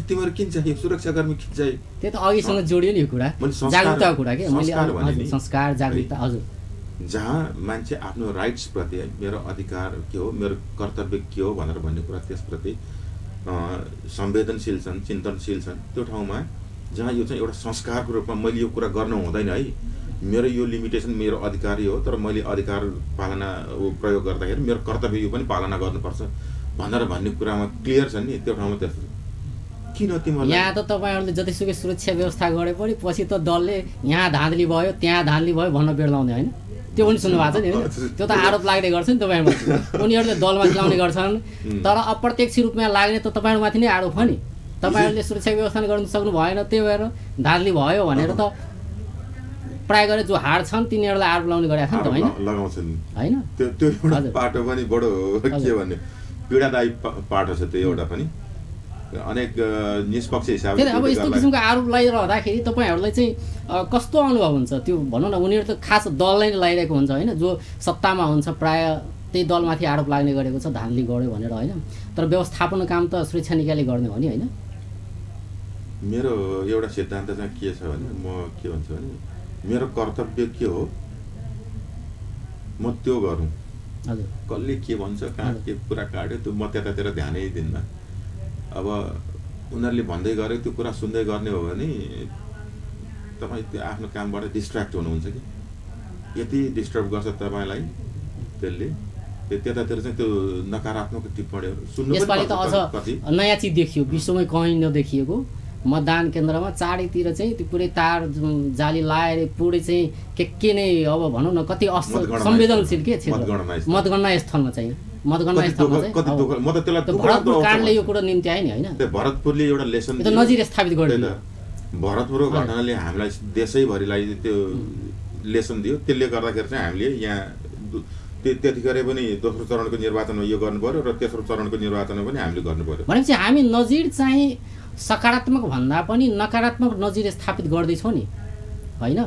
तिमीहरू किन चाहियो, सुरक्षाकर्मी किन चाहियो? त्यो त अघिसँग जोडियो नि यो कुरा, जागरुकताको कुरा के मैले संस्कार जागरुकता। हजुर, जहाँ मान्छे आफ्नो राइट्स प्रति, मेरो अधिकार के हो, मेरो कर्तव्य के हो भनेर भन्ने कुरा त्यसप्रति संवेदनशील छन्, चिन्तनशील छन्, त्यो ठाउँमा जहाँ यो चाहिँ एउटा संस्कारको रूपमा मैले यो कुरा गर्नु हुँदैन है, मेरो यो लिमिटेसन मेरो अधिकार हो, तर मैले अधिकार पालना प्रयोग गर्दाखेरि मेरो कर्तव्य यो पनि पालना गर्नुपर्छ भनेर भन्ने कुरामा क्लियर छन् नि, त्यो ठाउँमा त्यस्तो किन तिमीहरू यहाँ त तपाईँहरूले जतिसुकै सुरक्षा व्यवस्था गरे पनि पछि त दलले यहाँ धाँधली भयो, त्यहाँ धाँधली भयो भन्न बेर्लाउने होइन। त्यो पनि सुन्नु भएको छ नि होइन। त्यो त आरोप लाग्ने गर्छ नि तपाईँहरूमाथि। उनीहरूले दलमा ल्याउने गर्छन्, तर अप्रत्यक्ष रूपमा लाग्ने त तपाईँहरूमाथि नै आरोप हो नि। तपाईँहरूले सुरक्षा व्यवस्था गर्नु सक्नु भएन, त्यही भएर धाँधली भयो भनेर त प्राय गरे जो हार्छन् तिनीहरूलाई आरोप लगाउने गरेका छन् त होइन, लगाउँछन् होइन। त्यो एउटा पाटो पनि बडो के भन्ने पीडादायी पाटो छ त्यो एउटा पनि, अनेक निष्पक्ष हिसाबले। अब यस्तो किसिमको आरोप लगाइरहँदाखेरि तपाईँहरूलाई चाहिँ कस्तो अनुभव हुन्छ? त्यो भनौँ न, उनीहरू त खास दललाई नै लगाइरहेको हुन्छ होइन, जो सत्तामा हुन्छ प्राय त्यही दलमाथि आरोप लाग्ने गरेको छ धाँधली गर्यो भनेर होइन। तर व्यवस्थापन काम त सुरक्षा निकायले गर्ने हो नि होइन। मेरो एउटा सिद्धान्त चाहिँ के छ भने, म के भन्छु भने मेरो कर्तव्य के हो म त्यो गरौँ। हजुर, कसले के भन्छ, कहाँ के कुरा काट्यो त्यो म त्यतातिर ध्यानै दिन्न। अब उनीहरूले भन्दै गरे त्यो कुरा सुन्दै गर्ने हो भने तपाईँ त्यो आफ्नो कामबाट डिस्ट्र्याक्ट हुनुहुन्छ कि यति डिस्टर्ब गर्छ तपाईँलाई त्यसले, त्यतातिर चाहिँ त्यो नकारात्मक टिप्पणीहरू सुन्नु पनि यसपालि त अझ नयाँ चिज देखियो, विश्वमै कहीँ नदेखिएको। मतदान केन्द्रमा चारैतिर चाहिँ त्यो पुरै तार जाली लाएर पुरै चाहिँ के नै अब भनौँ न कति संवेदनशील के क्षेत्र मतगणना स्थलमा चाहिँ भरतपुर काण्डले यो कुरा निम्ति आयो नि होइन। भरतपुरले एउटा लेसन नजिर स्थापित गर्यो। भरतपुरको घटनाले हामीलाई देशैभरिलाई त्यो लेसन दियो। त्यसले गर्दाखेरि चाहिँ हामीले यहाँ त्यतिखेर पनि दोस्रो चरणको निर्वाचनमा यो गर्नु पर्यो र तेस्रो चरणको निर्वाचनमा पनि हामीले गर्नु पर्यो। भनेपछि हामी नजिर चाहिँ सकारात्मक भन्दा पनि नकारात्मक नजिर स्थापित गर्दैछौँ नि होइन।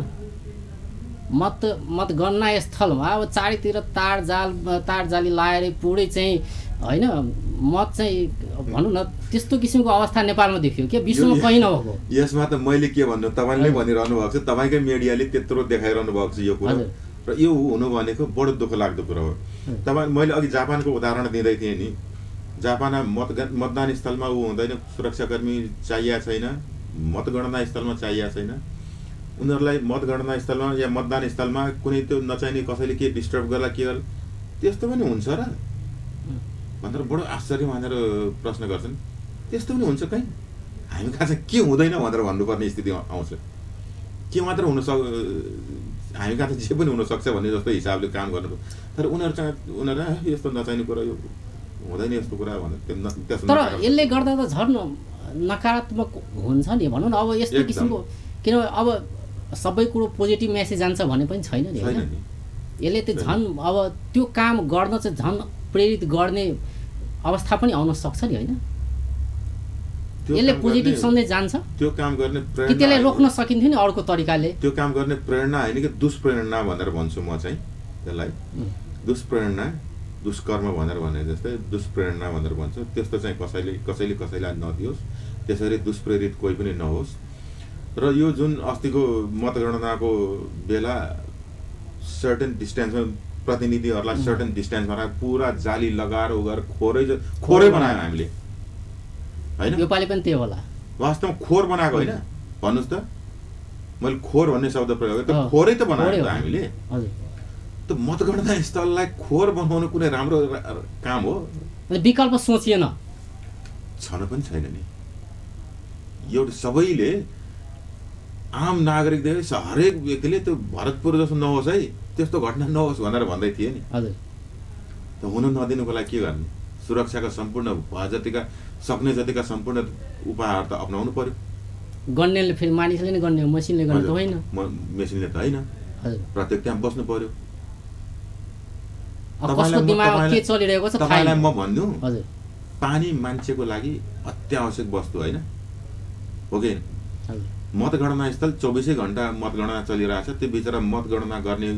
मतगणना स्थलमा अब चारैतिर तार जाली लाएर पुरै चाहिँ होइन मत चाहिँ भनौँ न त्यस्तो किसिमको अवस्था नेपालमा देखियो के विश्वमा कहीँ नभएको। यसमा त मैले के भन्नु, तपाईँले भनिरहनु भएको छ, तपाईँकै मिडियाले त्यत्रो देखाइरहनु भएको छ यो कुरा, र यो हुनु भनेको बडो दुःख लाग्दो कुरा हो। तपाईँ मैले अघि जापानको उदाहरण दिँदै थिएँ नि, जापानमा मतदान स्थलमा ऊ हुँदैन, सुरक्षाकर्मी चाहिएको छैन, मतगणना स्थलमा चाहिएको छैन, उनीहरूलाई मतगणना स्थलमा या मतदान स्थलमा कुनै त्यो नचाहिने कसैले के डिस्टर्ब गर्ला के गर्ला त्यस्तो पनि हुन्छ र भनेर बडो आश्चर्य मानेर प्रश्न गर्छन्। त्यस्तो पनि हुन्छ कहीँ, हामी कहाँ चाहिँ के हुँदैन भनेर भन्नुपर्ने स्थिति आउँछ। के मात्र हामी कहाँ त जे पनि हुनसक्छ भन्ने जस्तो हिसाबले काम गर्नु, तर उनीहरू यस्तो नचाहिने कुरा यो हुँदैन यस्तो कुरा भनेर। तर यसले गर्दा त झन् नकारात्मक हुन्छ नि भनौँ न। अब यस्तो किसिमको किनभने अब सबै कुरो पोजिटिभ मेसेज जान्छ भन्ने पनि छैन नि होइन। यसले त झन् अब त्यो काम गर्न चाहिँ झन् प्रेरित गर्ने अवस्था पनि आउन सक्छ नि होइन। यसले पोजिटिभ सन्देश जान्छ, त्यो काम गर्ने कि त्यसलाई रोक्न सकिन्थ्यो नि अर्को तरिकाले। त्यो काम गर्ने प्रेरणा होइन कि दुष्प्रेरणा भनेर भन्छु म चाहिँ त्यसलाई। दुष्प्रेरणा दुष्कर्म भनेर भने जस्तै दुष्प्रेरणा भनेर भन्छु। त्यस्तो चाहिँ कसैले कसैलाई नदियोस्, त्यसरी दुष्प्रेरित कोही पनि नहोस्। र यो जुन अस्तिको मतगणनाको बेला सर्टेन डिस्टेन्समा प्रतिनिधिहरूलाई सर्टेन डिस्टेन्समा राखेर पुरा जाली लगाएर उ गरेर खोरै बनायो हामीले। होइन? योपालि पनि त्यही होला। वास्तवमा खोर बनाएको होइन भन्नुहोस् त, मैले खोर भन्ने शब्द प्रयोग गरेँ, त खोरै त बनाएको त हामीले। हजुर, त मतगणना स्थललाई खोर बनाउनु कुनै राम्रो काम हो? विकल्प सोचिएन, छन पनि छैन नि। एउटा सबैले आम नागरिकदेखि हरेक व्यक्तिले त्यो भरतपुर जस्तो नहोस् है, त्यस्तो घटना नहोस् भनेर भन्दै थिए नि। हजुर, त हुन नदिनुको लागि के गर्ने? सुरक्षाका सम्पूर्ण भए जतिका सक्ने जतिका सम्पूर्ण उपायहरू त अपनाउनु पर्यो। गन्नेले फेरि मानिसले नै गर्ने हो, मसिनले गर्ने त होइन। मेसिनले त होइन, हजुर, प्रत्येक त्यहाँ बस्नु पर्यो। कसको दिमागमा के चलिरहेको छ थाहा तपाईँलाई छैन। म भन्नु, हजुर, पानी मान्छेको लागि अत्यावश्यक वस्तु होइन हो कि? हजुर, मतगणना स्थल 24 घण्टा मतगणना चलिरहेछ। त्यो बिचरा मतगणना गर्ने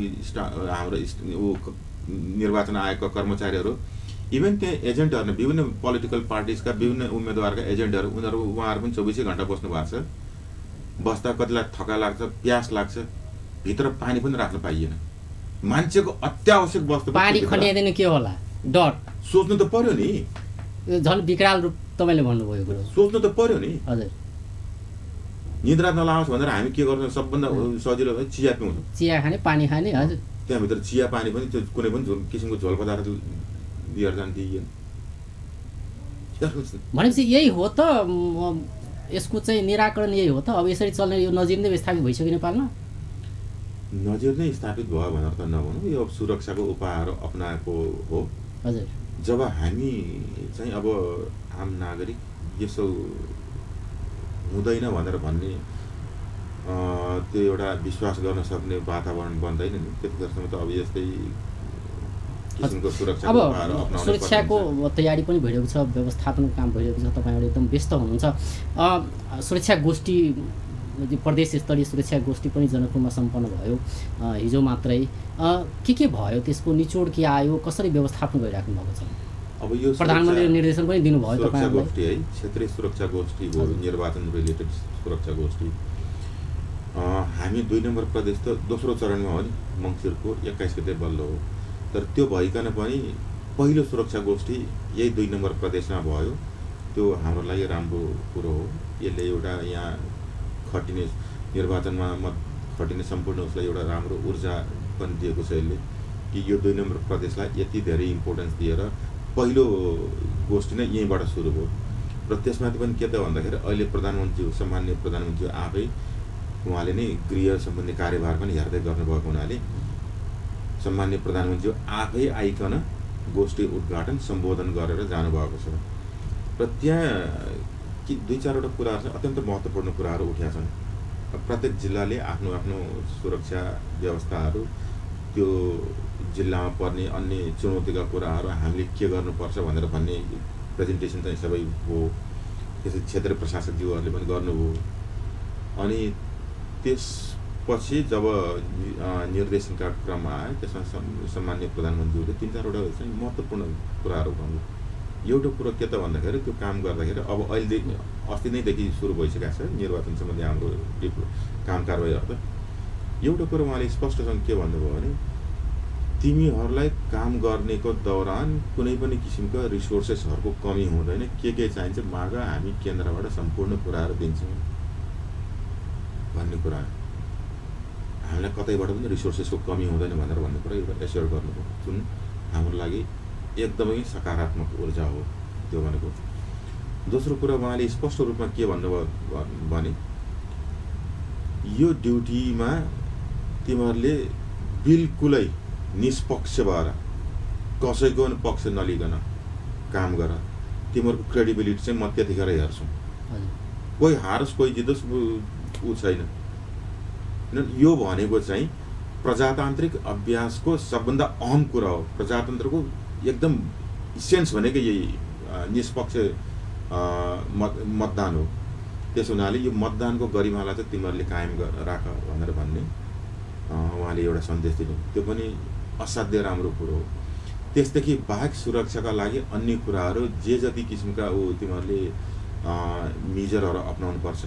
हाम्रो निर्वाचन आयोगका कर्मचारीहरू, इभन त्यहाँ एजेन्टहरू, विभिन्न पोलिटिकल पार्टिजका विभिन्न उम्मेदवारका एजेन्टहरू, उहाँहरू पनि 24 घण्टा बस्नु भएको छ। बस्दा कतिलाई थका लाग्छ, प्यास लाग्छ, भित्र पानी पनि राख्न पाइएन। मान्छेको अत्यावश्यक वस्तु पानी खनियाइदिनु के होला? डर। सोच्नु त पर्यो नि, झन् विकराल रूप तपाईँले भन्नुभयो कुरो। सोच्नु त पर्यो नि। हजुर, निद्रा नलाओस् भनेर हामी के गर्छौँ? सबभन्दा सजिलो चाहिँ चिया पिउँछौँ। चिया खाने, पानी खाने। हजुर, त्यहाँभित्र चिया पानी पनि त्यो कुनै पनि किसिमको झोल पदार्थ दिएर जान दिइएन। भनेपछि यही हो त, यसको चाहिँ निराकरण यही हो त? अब यसरी चल्ने यो नजिर नै स्थापित भइसक्यो नेपालमा? नजिर नै स्थापित भयो भनेर त नभनौँ, यो सुरक्षाको उपायहरू अपनाएको हो। हजुर, जब हामी चाहिँ अब आम नागरिक यसो हुँदैन भनेर भन्ने त्यो एउटा विश्वास गर्न सक्ने वातावरण बन्दैन नि, त्यतिखेरसम्म त अब यस्तै किसिमको सुरक्षाको उपायहरू अब अपनाउनु सुरक्षाको तयारी पनि भइरहेको छ, व्यवस्थापनको काम भइरहेको छ, तपाईँहरू एकदम व्यस्त हुनुहुन्छ। सुरक्षा गोष्ठी, प्रदेश स्तरीय सुरक्षा गोष्ठी पनि जनकपुरमा सम्पन्न भयो हिजो मात्रै। के भयो? त्यसको निचोड के आयो? कसरी व्यवस्थापन गरिराख्नु भएको छ? अब यो प्रधानमन्त्रीले निर्देशन पनि दिनुभयो सुरक्षा तपाईँहरूलाई। गोष्ठी है, क्षेत्रीय सुरक्षा गोष्ठी हो, निर्वाचन रिलेटेड सुरक्षा गोष्ठी। हामी 2 नम्बर प्रदेश त दोस्रो चरणमा हो नि, मङ्सिरको 21 गते बल्ल हो। तर त्यो भइकन पनि पहिलो सुरक्षा गोष्ठी यही 2 नम्बर प्रदेशमा भयो। त्यो हाम्रो लागि राम्रो कुरो हो। यसले एउटा यहाँ खटिने निर्वाचनमा खटिने सम्पूर्ण उसलाई एउटा राम्रो ऊर्जा पनि दिएको छ यसले, कि यो 2 नम्बर प्रदेशलाई यति धेरै इम्पोर्टेन्स दिएर पहिलो गोष्ठी नै यहीँबाट सुरु भयो। र त्यसमाथि पनि के त भन्दाखेरि अहिले प्रधानमन्त्री, सम्माननीय प्रधानमन्त्री आफै उहाँले नै गृह सम्बन्धी कार्यभार पनि हेर्दै गर्नुभएको हुनाले सम्माननीय प्रधानमन्त्री आफै आइकन गोष्ठी उद्घाटन सम्बोधन गरेर जानुभएको छ। र त्यहाँ 2-4वटा कुराहरू चाहिँ अत्यन्त महत्त्वपूर्ण कुराहरू उठेका छन्। प्रत्येक जिल्लाले आफ्नो आफ्नो सुरक्षा व्यवस्थाहरू, त्यो जिल्लामा पर्ने अन्य चुनौतीका कुराहरू हामीले के गर्नुपर्छ भनेर भन्ने प्रेजेन्टेसन चाहिँ सबै हो। त्यसै क्षेत्रीय प्रशासकज्यूहरूले पनि गर्नुभयो। अनि त्यसपछि जब निर्देशनका क्रममा आयो, त्यसमा सम्माननीय प्रधानमन्त्रीले 3-4वटा चाहिँ महत्त्वपूर्ण कुराहरू भन्नु। एउटा कुरो के त भन्दाखेरि त्यो काम गर्दाखेरि अब अहिलेदेखि अस्ति नैदेखि सुरु भइसकेको छ निर्वाचन सम्बन्धी हाम्रो काम कारबाहीहरू त। एउटा कुरो उहाँले स्पष्टसँग के भन्नुभयो भने, तिमीहरूलाई काम गर्नेको दौरान कुनै पनि किसिमको रिसोर्सेसहरूको कमी हुँदैन, के चाहिन्छ माग, हामी केन्द्रबाट सम्पूर्ण कुराहरू दिन्छौँ भन्ने कुरा। हामीलाई कतैबाट पनि रिसोर्सेसको कमी हुँदैन भनेर भन्ने कुरा एउटा एस्योर गर्नुभयो, जुन हाम्रो लागि एकदमै सकारात्मक ऊर्जा हो त्यो भनेको। दोस्रो कुरा उहाँले स्पष्ट रूपमा के भन्नुभयो भने, यो ड्युटीमा तिमीहरूले बिल्कुलै निष्पक्ष भएर कसैको पक्ष नलिकन काम गर। तिमीहरूको क्रेडिबिलिटी चाहिँ म त्यतिखेर हेर्छु। कोही हारोस् कोही जितोस् ऊ छैन। यो भनेको चाहिँ प्रजातान्त्रिक अभ्यासको सबभन्दा अहम कुरा हो। प्रजातन्त्रको एकदम इसेन्स भनेको यही निष्पक्ष मतदान हो। त्यसो हुनाले यो मतदानको गरिमालाई चाहिँ तिमीहरूले कायम राख भनेर भन्ने उहाँले एउटा सन्देश दिनु। त्यो पनि असाध्य राम्रो कुरो हो। त्यसदेखि बाहेक सुरक्षाका लागि अन्य कुराहरू जे जति किसिमका तिमीहरूले मेजरहरू अपनाउनु पर्छ,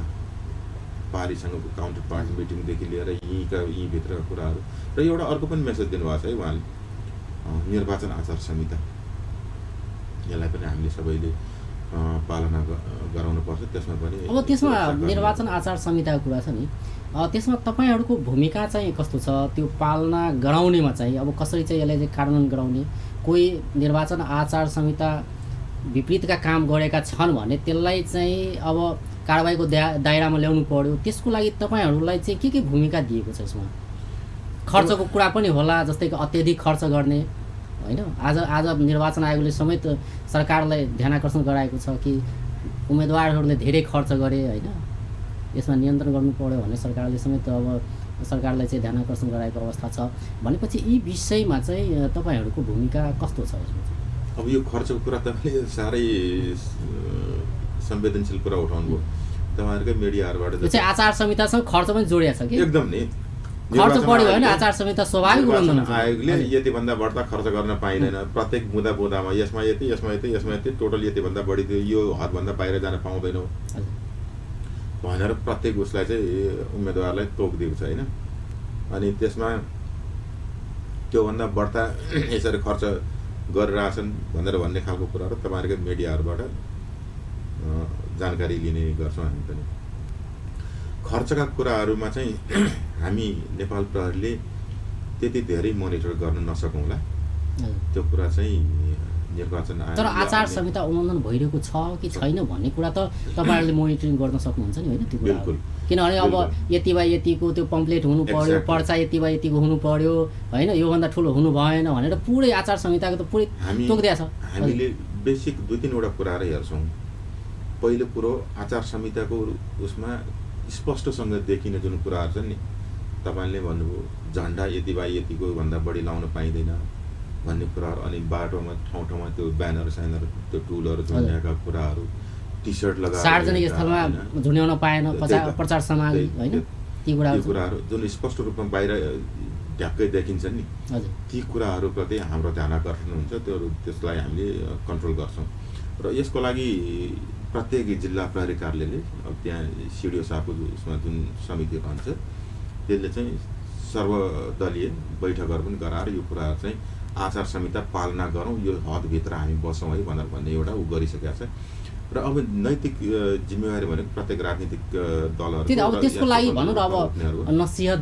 पार्टीसँग काउन्टर पार्टी मिटिङदेखि लिएर यहीँ भित्रका कुराहरू। र एउटा अर्को पनि मेसेज दिनुभएको छ है उहाँले, निर्वाचन आचार संहिता, यसलाई पनि हामीले सबैले पालना गराउनुपर्छ। त्यसमा पनि अब त्यसमा सुरक्षाकर्मी- निर्वाचन आचार संहिताको कुरा छ नि, त्यसमा तपाईँहरूको भूमिका चाहिँ कस्तो छ त्यो पालना गराउनेमा चाहिँ? अब कसरी चाहिँ यसलाई चाहिँ कार्यान्वयन गराउने? कोही निर्वाचन आचार संहिता विपरीतका काम गरेका छन् भने त्यसलाई चाहिँ अब कारबाहीको दायरामा ल्याउनु पर्यो। त्यसको लागि तपाईँहरूलाई चाहिँ के भूमिका दिएको छ यसमा? खर्चको कुरा पनि होला, जस्तै कि अत्यधिक खर्च गर्ने होइन। आज निर्वाचन आयोगले समेत सरकारलाई ध्यान आकर्षण गराएको छ कि उम्मेदवारहरूले धेरै खर्च गरे होइन, यसमा नियन्त्रण गर्नु पर्यो भने सरकारले समेत अब सरकारलाई चाहिँ ध्यान आकर्षण गराएको अवस्था छ भनेपछि यी विषयमा चाहिँ तपाईँहरूको भूमिका कस्तो छ यसमा? अब यो खर्चको कुरा तपाईँले साह्रै संवेदनशील कुरा उठाउनु भयो। तपाईँहरूकै मिडियाहरूबाट यो चाहिँ आचार संहितासँग खर्च पनि जोडिएको छ कि? एकदम नि खर्च बढ्यो भने आचार संहिता स्वाभाविक उल्लङ्घन हुन्छ। आयोगले यतिभन्दा बढ्ता खर्च गर्न पाइँदैन, प्रत्येक बुँदामा यसमा यति यसमा यति यसमा यति टोटल यतिभन्दा बढी थियो, यो हदभन्दा बाहिर जान पाउँदैनौ भनेर प्रत्येक उसलाई चाहिँ उम्मेदवारलाई तोकिदिएको छ होइन। अनि त्यसमा त्योभन्दा बढ्ता यसरी खर्च गरिरहेछन् भनेर भन्ने खालको कुराहरू तपाईँहरूकै मिडियाहरूबाट जानकारी लिने गर्छौँ हामी पनि। खर्चका कुराहरूमा चाहिँ हामी नेपाल प्रहरीले त्यति धेरै मोनिटर गर्न नसकौँला, त्यो कुरा चाहिँ निर्वाचन आयोग। तर आचार संहिता उल्लङ्घन भइरहेको छ कि छैन भन्ने कुरा त तपाईँहरूले मोनिटरिङ गर्न सक्नुहुन्छ नि होइन त्यो कुरा? बिल्कुल। किनभने अब यति बा यतिको त्यो पम्पलेट हुनु पर्यो, पर्चा यति बा यतिको हुनु पर्यो होइन, योभन्दा ठुलो हुनु भएन भनेर पुरै आचार संहिताको त पुरै तोकिदिएको छ। हामीले बेसिक 2-3 कुराहरू हेर्छौँ। पहिलो कुरो आचार संहिताको उसमा स्पष्टसँग देखिने जुन कुराहरू छन् नि, तपाईँले भन्नुभयो झन्डा यति बा यतिको भन्दा बढी लाउन पाइँदैन भन्ने कुराहरू, अनि बाटोमा ठाउँ ठाउँमा त्यो ब्यानर स्यानर त्यो टुलहरू झुन्ड्याएका कुराहरू, टी सर्ट लगाएर सार्वजनिक स्थलमा झुन्ड्याउन पाएन प्रचार सामग्री होइन, ती कुराहरू जुन स्पष्ट रूपमा बाहिर ढ्याक्कै देखिन्छन् नि, ती कुराहरूप्रति हाम्रो ध्यान आकर्षण हुन्छ, त्यसलाई हामीले कन्ट्रोल गर्छौँ। र यसको लागि प्रत्येक जिल्ला प्रहरी कार्यालयले अब त्यहाँ सिडिओ साहबको उसमा जुन समिति रहन्छ त्यसले चाहिँ सर्वदलीय बैठकहरू पनि गराएर यो कुराहरू चाहिँ आचार संहिता पालना गरौँ, यो हदभित्र हामी बसौँ है भनेर भन्ने एउटा ऊ गरिसकेको छ। र अब नैतिक जिम्मेवारी भनेको प्रत्येक राजनीतिक दलहरू अब त्यसको लागि भनौँ न अब नसिहत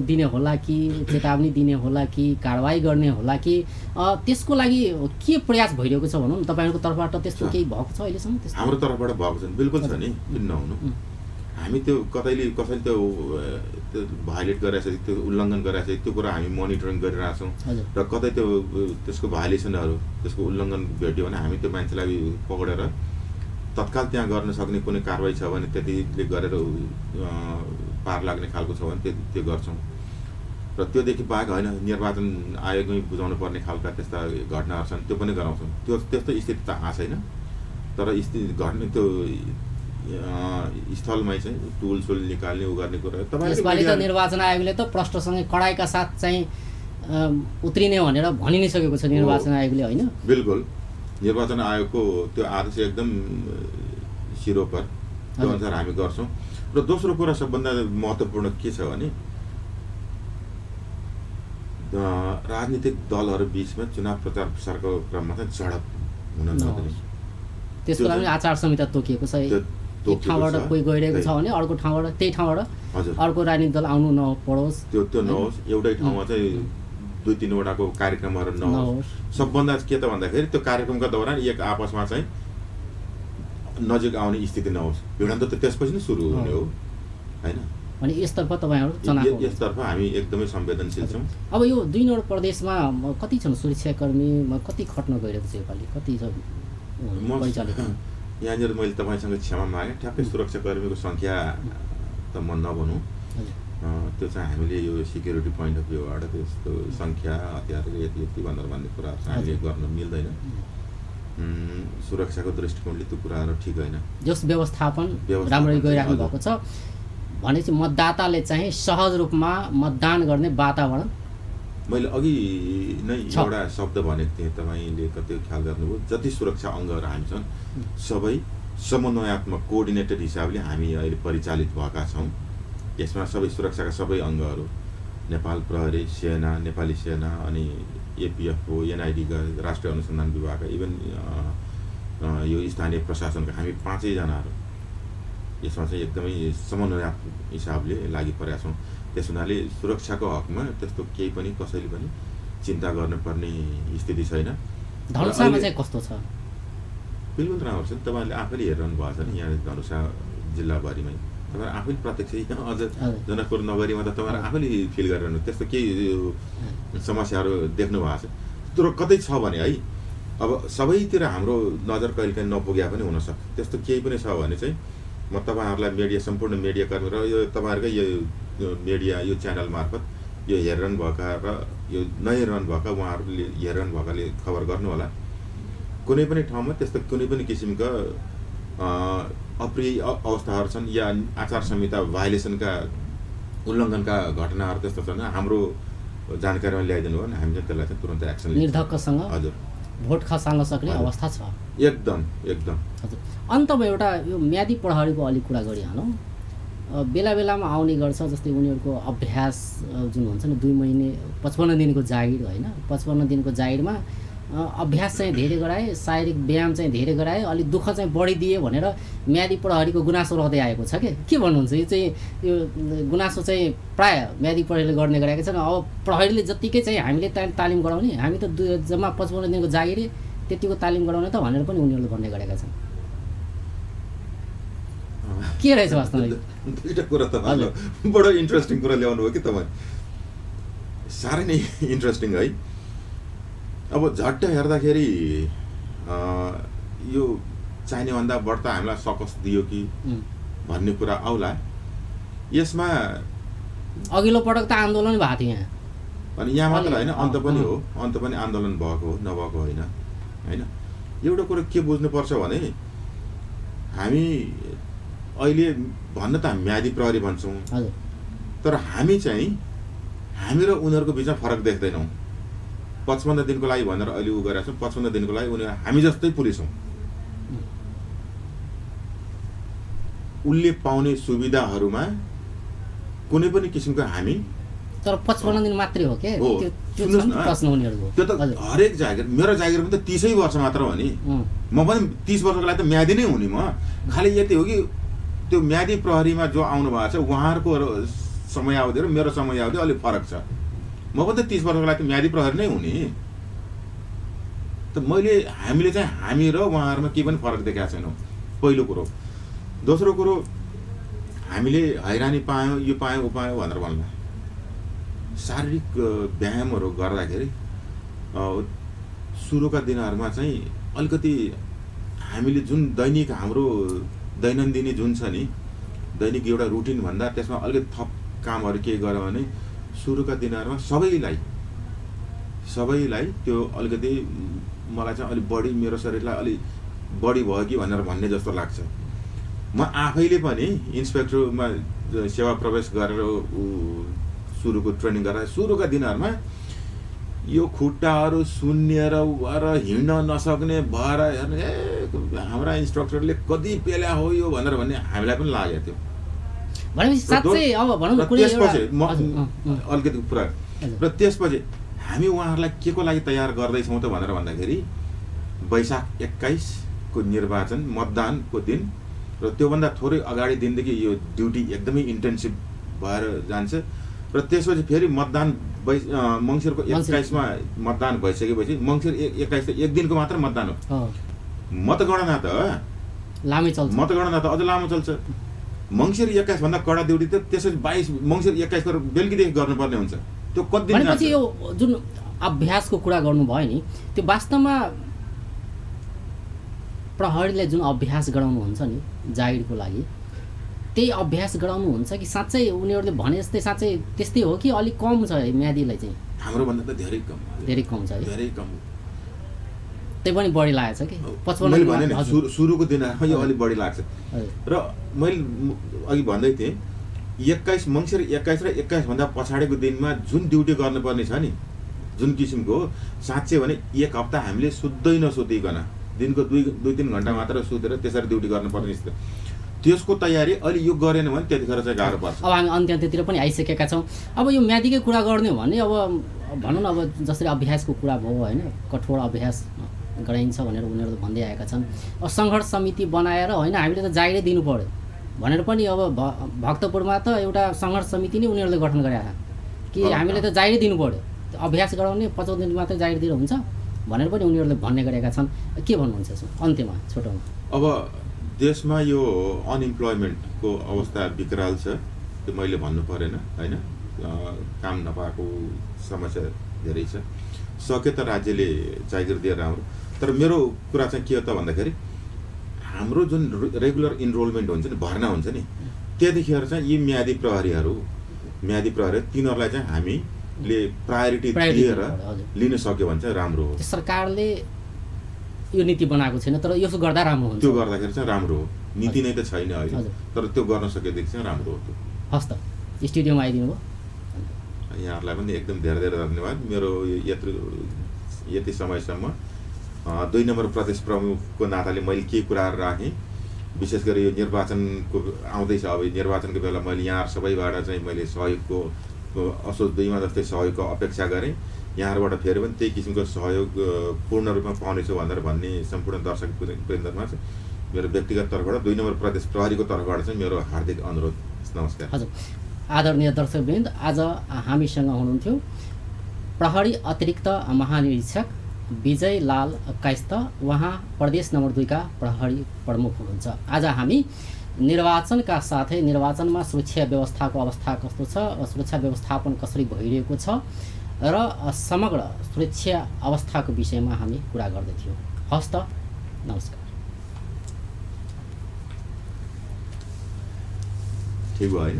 दिने होला कि चेतावनी दिने होला कि कारवाही गर्ने होला कि त्यसको लागि के प्रयास भइरहेको छ भनौँ न तपाईँहरूको तर्फबाट? त्यस्तो केही भएको छ अहिलेसम्म? हाम्रो तर्फबाट भएको छ बिल्कुल छ नि, किन नहुनु। हामी त्यो कसैले त्यो भायोलेट गरिरहेको छ, त्यो उल्लङ्घन गरिरहेको छ, त्यो कुरा हामी मोनिटरिङ गरिरहेछौँ। र कतै त्यसको भायोलेसनहरू त्यसको उल्लङ्घन भेट्यो भने हामी त्यो मान्छेलाई पक्रेर तत्काल त्यहाँ गर्न सक्ने कुनै कारवाही छ भने त्यतिले गरेर पार लाग्ने खालको छ भने त्यो गर्छौँ। र त्योदेखि बाहेक होइन निर्वाचन आयोगमै बुझाउनु पर्ने खालका त्यस्ता घटनाहरू छन् त्यो पनि गराउँछौँ। त्यस्तो स्थिति त आएको छैन, तर स्थिति घट्ने त्यो स्थलमै चाहिँ टुल निकाल्ने उ गर्ने कुरा यसपालि त निर्वाचन आयोगले त प्रष्टसँगै कडाइका साथ चाहिँ उत्रिने भनेर भनि नै सकेको छ निर्वाचन आयोगले होइन? बिल्कुल, निर्वाचन आयोगको त्यो आदेश एकदम सिरोपर, त्यो अनुसार हामी गर्छौँ। र दोस्रो कुरा सबभन्दा महत्त्वपूर्ण के छ भने राजनीतिक दलहरू बिचमा चुनाव प्रचार प्रसारको क्रममा चाहिँ झडप हुन नदिने, त्यसको लागि आचार संहिता तोकिएको छ। एक ठाउँबाट कोही गइरहेको छ भने अर्को ठाउँबाट त्यही ठाउँबाट अर्को राजनीतिक दल आउनु नपरोस्, त्यो नहोस्। एउटै ठाउँमा चाहिँ 2-3 कार्यक्रमहरू नहोस्। सबभन्दा के त भन्दाखेरि त्यो कार्यक्रमका दौरान एक आपसमा चाहिँ नजिक आउने स्थिति नहोस्। भिडन्त त त्यसपछि नै सुरु हुने हो होइन? अनि यसतर्फ तपाईँहरू यसतर्फ हामी एकदमै संवेदनशील छौँ। अब यो 2 प्रदेशमा कति छन् सुरक्षाकर्मी, कति खट्न गइरहेको छ योपालि, कति छ परिचालित? यहाँनिर मैले तपाईँसँग क्षमा मागेँ, ठ्याक्कै सुरक्षाकर्मीको सङ्ख्या त म नभनौँ, त्यो चाहिँ हामीले यो सिक्युरिटी पोइन्ट अफ भ्यूबाट त्यस्तो सङ्ख्या हतियारको यति भनेर भन्ने कुराहरू चाहिँ हामीले गर्न मिल्दैन। सुरक्षाको दृष्टिकोणले त्यो कुराहरू ठिक होइन। जस व्यवस्थापन राम्ररी गरिराख्नु भएको छ भनेपछि मतदाताले चाहिँ सहज रूपमा मतदान गर्ने वातावरण। मैले अघि नै एउटा शब्द भनेको थिएँ, तपाईँले कति ख्याल गर्नुभयो, जति सुरक्षा अङ्गहरू हामी छन् सबै समन्वयात्मक कोअर्डिनेटेड हिसाबले हामी अहिले परिचालित भएका छौँ। यसमा सबै सुरक्षाका सबै अङ्गहरू नेपाल प्रहरी, सेना, नेपाली सेना, अनि एपिएफओ, एनआइडीका, राष्ट्रिय अनुसन्धान विभागका, इभन यो स्थानीय प्रशासनका हामी 5 जनाहरू यसमा चाहिँ एकदमै समन्वयक हिसाबले लागि परेका छौँ। त्यस हुनाले सुरक्षाको हकमा त्यस्तो केही पनि कसैले पनि चिन्ता गर्नुपर्ने स्थिति छैन। धनुषामा चाहिँ कस्तो छ? बिल्कुल राम्रो छ। तपाईँहरूले आफैले हेरिरहनु भएको छ नि, यहाँ धनुषा जिल्लाभरिमै तपाईँहरू आफैले प्रत्यक्ष यहाँ अझ जनकपुर नगरीमा त तपाईँहरू आफैले फिल गरिरहनु, त्यस्तो केही समस्याहरू देख्नु भएको छ। तर कतै छ भने है, अब सबैतिर हाम्रो नजर कहिलेकाहीँ नपुग्या पनि हुनसक्छ। त्यस्तो केही पनि छ भने चाहिँ म तपाईँहरूलाई मिडिया, सम्पूर्ण मिडियाकर्मी र यो तपाईँहरूकै यो मिडिया, यो च्यानल मार्फत यो हेरिरहनु भएका र यो नहेरिरहनु भएका उहाँहरूले हेरिरहनु भएकाले खबर गर्नु होला। कुनै पनि ठाउँमा त्यस्तो कुनै पनि किसिमका अप्रिय अवस्थाहरू छन् या आचार संहिता भायोलेसनका उल्लङ्घनका घटनाहरू त्यस्तो छन्, हाम्रो जानकारीमा ल्याइदिनु हो भने हामी चाहिँ त्यसलाई चाहिँ तुरन्तै एक्सन लिन्छौँ। निर्धक्कसँग हजुर भोट खसाल्न सक्ने अवस्था छ। एकदम एकदम। हजुर, अन्तमा एउटा यो म्यादी प्रहरीको अलिक कुरा गरिहालौँ। बेला बेलामा आउने गर्छ, जस्तै उनीहरूको अभ्यास जुन हुन्छ नि 2 महिने 55 दिनको जागिर होइन, 55 दिनको जागिरमा अभ्यास चाहिँ धेरै गराए, शारीरिक व्यायाम चाहिँ धेरै गराए, अलिक दुःख चाहिँ बढी दिए भनेर म्यादी प्रहरीको गुनासो रहँदै आएको छ के भन्नुहुन्छ? यो चाहिँ यो गुनासो चाहिँ प्रायः म्यादी प्रहरीले गर्ने गरेका छन्। अब प्रहरीले जत्तिकै चाहिँ हामीले तालिम गराउने, हामी त जम्मा 55 दिनको जागिरे त्यतिको तालिम गराउने त भनेर पनि उनीहरूले भन्ने गरेका छन्। के रहेछ वास्तवमा? दुईवटा कुरा तपाईँ बडो इन्ट्रेस्टिङ कुरा ल्याउनु हो कि तपाईँ, साह्रै नै इन्ट्रेस्टिङ है। अब झट्ट हेर्दाखेरि यो चाहिने भन्दा बढ्ता हामीलाई सकस दियो कि भन्ने कुरा आउला। यसमा अघिल्लो पटक त आन्दोलन भएको थियो यहाँ, अनि यहाँ मात्र होइन, अन्त पनि हो, अन्त पनि आन्दोलन भएको हो, नभएको होइन होइन। एउटा कुरो के बुझ्नुपर्छ भने हामी अहिले भन्न त हामी म्यादी प्रहरी भन्छौँ, तर हामी र उनीहरूको बिचमा फरक देख्दैनौँ। 55 दिनको लागि भनेर अहिले उ गरेका छौँ, 55 दिनको लागि उनीहरू हामी जस्तै पुलिस हौँ। उसले पाउने सुविधाहरूमा कुनै पनि किसिमको हामी, तर 55 दिन मात्रै हो के? त्यो त हरेक जागिर, मेरो जागिर पनि त 30 वर्ष मात्र हो नि, म पनि 30 वर्षको लागि त म्यादी नै हुने। म खालि यति हो कि त्यो म्यादी प्रहरीमा जो आउनु भएको छ उहाँहरूको समयावधि र मेरो समयावधि अलिक फरक छ। म पनि त 30 वर्षको लागि त म्यादी प्रहरी नै हुने। त हामीले चाहिँ हामी र उहाँहरूमा केही पनि फरक देखाएको छैनौँ, पहिलो कुरो। दोस्रो कुरो, हामीले हैरानी पायौँ, यो पायौँ, ऊ पायौँ भनेर भन्ला। शारीरिक व्यायामहरू गर्दाखेरि सुरुका दिनहरूमा चाहिँ अलिकति हामीले जुन दैनिक हाम्रो दैनन्दिनी जुन छ नि, दैनिक एउटा रुटिन भन्दा त्यसमा अलिकति थप कामहरू केही गर्यो भने सुरुका दिनहरूमा सबैलाई त्यो अलिकति मलाई चाहिँ अलिक बढी, मेरो शरीरलाई अलिक बढी भयो कि भनेर भन्ने जस्तो लाग्छ। म आफैले पनि इन्सपेक्टरमा सेवा प्रवेश गरेर सुरुको ट्रेनिङ गरेर सुरुका दिनहरूमा यो खुट्टाहरू सुन्निएर हिँड्न नसक्ने भएर हेर्ने, हाम्रा इन्स्ट्रक्टरले कति पेल्या हो यो भनेर भन्ने हामीलाई पनि लागेको थियो। त्यसपछि म अलिकति कुरा र त्यसपछि हामी उहाँहरूलाई के को लागि तयार गर्दैछौँ त भनेर भन्दाखेरि वैशाख 21 को निर्वाचन मतदानको दिन र त्योभन्दा थोरै अगाडि दिनदेखि यो ड्युटी एकदमै इन्टेन्सिभ भएर जान्छ र त्यसपछि फेरि मतदान मङ्सिरको 21 मा मतदान भइसकेपछि मङ्सिर 21 त एक दिनको मात्र मतदान हो। मतगणना त अझ लामो चल्छ। मङ्सिर 21 भन्दा कडा ड्युटी त त्यसपछि 22 मङ्सिर 21 को बेलुकीदेखि गर्नुपर्ने हुन्छ। त्यो कति दिन भनेपछि यो जुन अभ्यासको कुरा गर्नुभयो नि, त्यो वास्तवमा प्रहरीले जुन अभ्यास गराउनुहुन्छ नि जागिरको लागि, त्यही अभ्यास गराउनुहुन्छ कि साँच्चै उनीहरूले भने जस्तै साँच्चै त्यस्तै हो कि अलिक कम छ म्यादीलाई चाहिँ? हाम्रो भन्दा त धेरै कम छ है, धेरै कम। त्यही पनि बढी लागेछ कि 55 मैले भने नि सुरुको दिनमा यो अलिक बढी लाग्छ। र मैले अघि भन्दै थिएँ मङ्सिर 21 र 21 भन्दा पछाडिको दिनमा जुन ड्युटी गर्नुपर्ने छ नि, जुन किसिमको साँच्चै भने एक हप्ता हामीले सुत्दै नसुतिकन दिनको 2-3 घन्टा मात्र सुतेर त्यसरी ड्युटी गर्नुपर्ने स्थिति, त्यसको तयारी अलि यो गरेन भने त्यतिखेर चाहिँ गाह्रो पर्छ। अब हामी अन्त्यतिर पनि आइसकेका छौँ। अब यो म्यादीकै कुरा गर्ने हो भने अब भनौँ न, अब जसरी अभ्यासको कुरा भयो होइन, कठोर अभ्यास गराइन्छ भनेर उनीहरूले भन्दै आएका छन्। अब सङ्घर्ष समिति बनाएर होइन हामीले त जागिरै दिनु पर्यो भनेर पनि अब भक्तपुरमा त एउटा सङ्घर्ष समिति नै उनीहरूले गठन गरेका कि हामीले त जागिरै दिनु पर्यो, अभ्यास गराउने 55 दिन मात्रै जागिर दिएर हुन्छ भनेर पनि उनीहरूले भन्ने गरेका छन्। के भन्नुहुन्छ अन्त्यमा छोटोमा? अब देशमा यो अनइम्प्लोइमेन्टको अवस्था विकराल छ, त्यो मैले भन्नु परेन होइन। काम नपाएको समस्या धेरै छ। सके त राज्यले जागिर दिएर राम्रो। तर मेरो कुरा चाहिँ के हो त भन्दाखेरि हाम्रो जुन रेगुलर इनरोलमेन्ट हुन्छ नि, भर्ना हुन्छ नि, त्यतिखेर चाहिँ यी म्यादी प्रहरीहरू तिनीहरूलाई चाहिँ हामीले प्रायोरिटी दिएर लिन सक्यो भने चाहिँ राम्रो हो। सरकारले यो नीति बनाएको छैन, तर यसो गर्दा राम्रो हुन्छ। त्यो गर्दाखेरि चाहिँ राम्रो हो। नीति नै त छैन अहिले, तर त्यो गर्न सकेदेखि चाहिँ राम्रो हो। त्यो हस् त, स्टुडियोमा आइदिनु भयो, यहाँहरूलाई पनि एकदम धेरै धेरै धन्यवाद। मेरो यति समयसम्म 2 नम्बर प्रदेश प्रमुखको नाताले मैले के कुराहरू राखेँ, विशेष गरी यो निर्वाचनको आउँदैछ, अब निर्वाचनको बेला मैले यहाँ सबैबाट चाहिँ मैले सहयोगको असोज 2मा जस्तै सहयोगको अपेक्षा गरेँ। यहाँहरूबाट फेरि पनि त्यही किसिमको सहयोग पूर्ण रूपमा पाउनेछु भनेर भन्ने सम्पूर्ण दर्शक वृन्दमा चाहिँ मेरो व्यक्तिगत तर्फबाट 2 नम्बर प्रदेश प्रहरीको तर्फबाट चाहिँ मेरो हार्दिक अनुरोध। नमस्कार। हजुर, आदरणीय दर्शकवृन्द, आज हामीसँग हुनुहुन्थ्यो प्रहरी अतिरिक्त महानिरीक्षक विजय लाल कायस्थ। उहाँ प्रदेश नम्बर 2 का प्रहरी प्रमुख हुनुहुन्छ। आज हामी निर्वाचनका साथै निर्वाचनमा सुरक्षा व्यवस्थाको अवस्था कस्तो छ, सुरक्षा व्यवस्थापन कसरी भइरहेको छ र समग्र सुरक्षा अवस्थाको विषयमा हामी कुरा गर्दैथ्यौँ। हस् त, नमस्कार। ठीक भयो होइन?